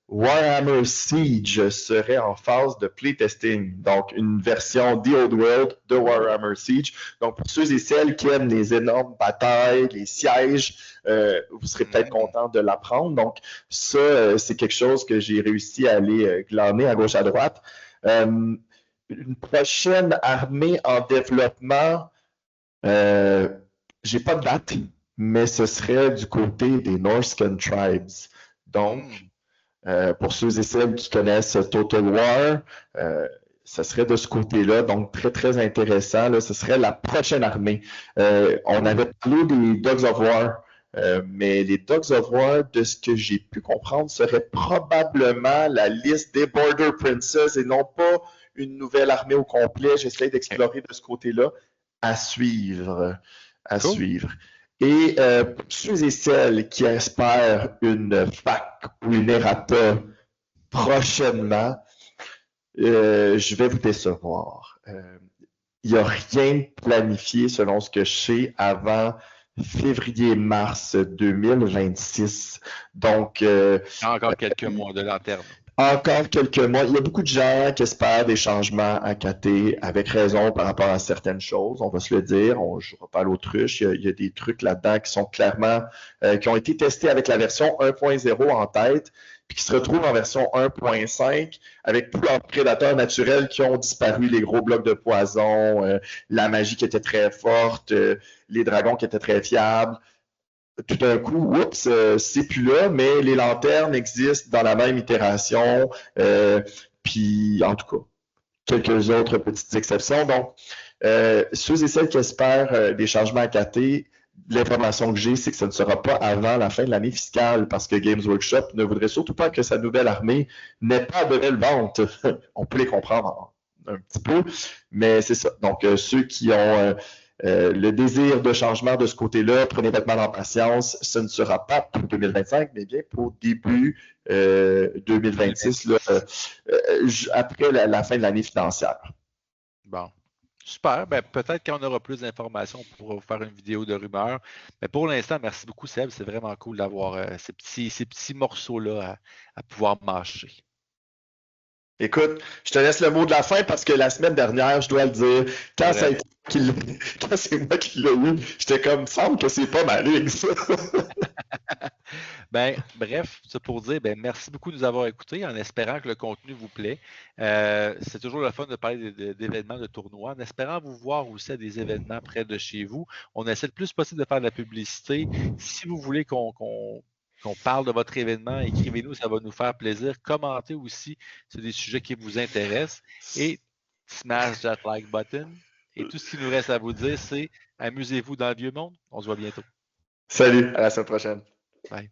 Warhammer Siege serait en phase de playtesting, donc une version The Old World de Warhammer Siege. Donc pour ceux et celles qui aiment les énormes batailles, les sièges, vous serez peut-être content de l'apprendre. Donc ça, c'est quelque chose que j'ai réussi à aller glaner à gauche à droite. Une prochaine armée en développement, j'ai pas de date, mais ce serait du côté des Norscan Tribes. Donc, pour ceux et celles qui connaissent Total War, ce serait de ce côté-là, donc très, très intéressant. Là, ce serait la prochaine armée. On avait parlé des Dogs of War, mais les Dogs of War, de ce que j'ai pu comprendre, seraient probablement la liste des Border Princes et non pas une nouvelle armée au complet. J'essaie d'explorer de ce côté-là. À suivre. À suivre. Et pour ceux et celles qui espèrent une fac ou une errata prochainement, je vais vous décevoir. Il n'y a rien de planifié selon ce que je sais avant février-mars 2026. Donc, encore quelques mois de lanterne. Encore quelques mois. Il y a beaucoup de gens qui espèrent des changements à KT, avec raison par rapport à certaines choses, on va se le dire. On ne jouera pas à l'autruche. Il y a des trucs là-dedans qui sont clairement, qui ont été testés avec la version 1.0 en tête, puis qui se retrouvent en version 1.5 avec tous leurs prédateurs naturels qui ont disparu, les gros blocs de poison, la magie qui était très forte, les dragons qui étaient très fiables. Tout d'un coup, oups, c'est plus là, mais les lanternes existent dans la même itération. Puis, en tout cas, quelques autres petites exceptions. Donc, ceux et celles qui espèrent des changements à KT, l'information que j'ai, c'est que ce ne sera pas avant la fin de l'année fiscale parce que Games Workshop ne voudrait surtout pas que sa nouvelle armée n'ait pas de belle vente. On peut les comprendre un petit peu, mais c'est ça. Donc, ceux qui ont le désir de changement de ce côté-là, prenez votre mal en patience. Ce ne sera pas pour 2025, mais bien pour début 2026, là, après la fin de l'année financière. Bon. Super. Ben, peut-être qu'on aura plus d'informations pour vous faire une vidéo de rumeurs. Mais pour l'instant, merci beaucoup, Seb. C'est vraiment cool d'avoir ces petits morceaux-là à pouvoir mâcher. Écoute, je te laisse le mot de la fin parce que la semaine dernière, je dois le dire, quand c'est moi qui l'ai eu, j'étais comme, semble que c'est pas ma ligne, ça. Ben, bref, c'est pour dire, ben, merci beaucoup de nous avoir écoutés en espérant que le contenu vous plaît. C'est toujours le fun de parler d'événements de tournois, en espérant vous voir aussi à des événements près de chez vous. On essaie le plus possible de faire de la publicité. Si vous voulez qu'on parle de votre événement, écrivez-nous, ça va nous faire plaisir. Commentez aussi sur des sujets qui vous intéressent et smash that like button. Et tout ce qui nous reste à vous dire, c'est amusez-vous dans le vieux monde. On se voit bientôt. Salut, à la semaine prochaine. Bye.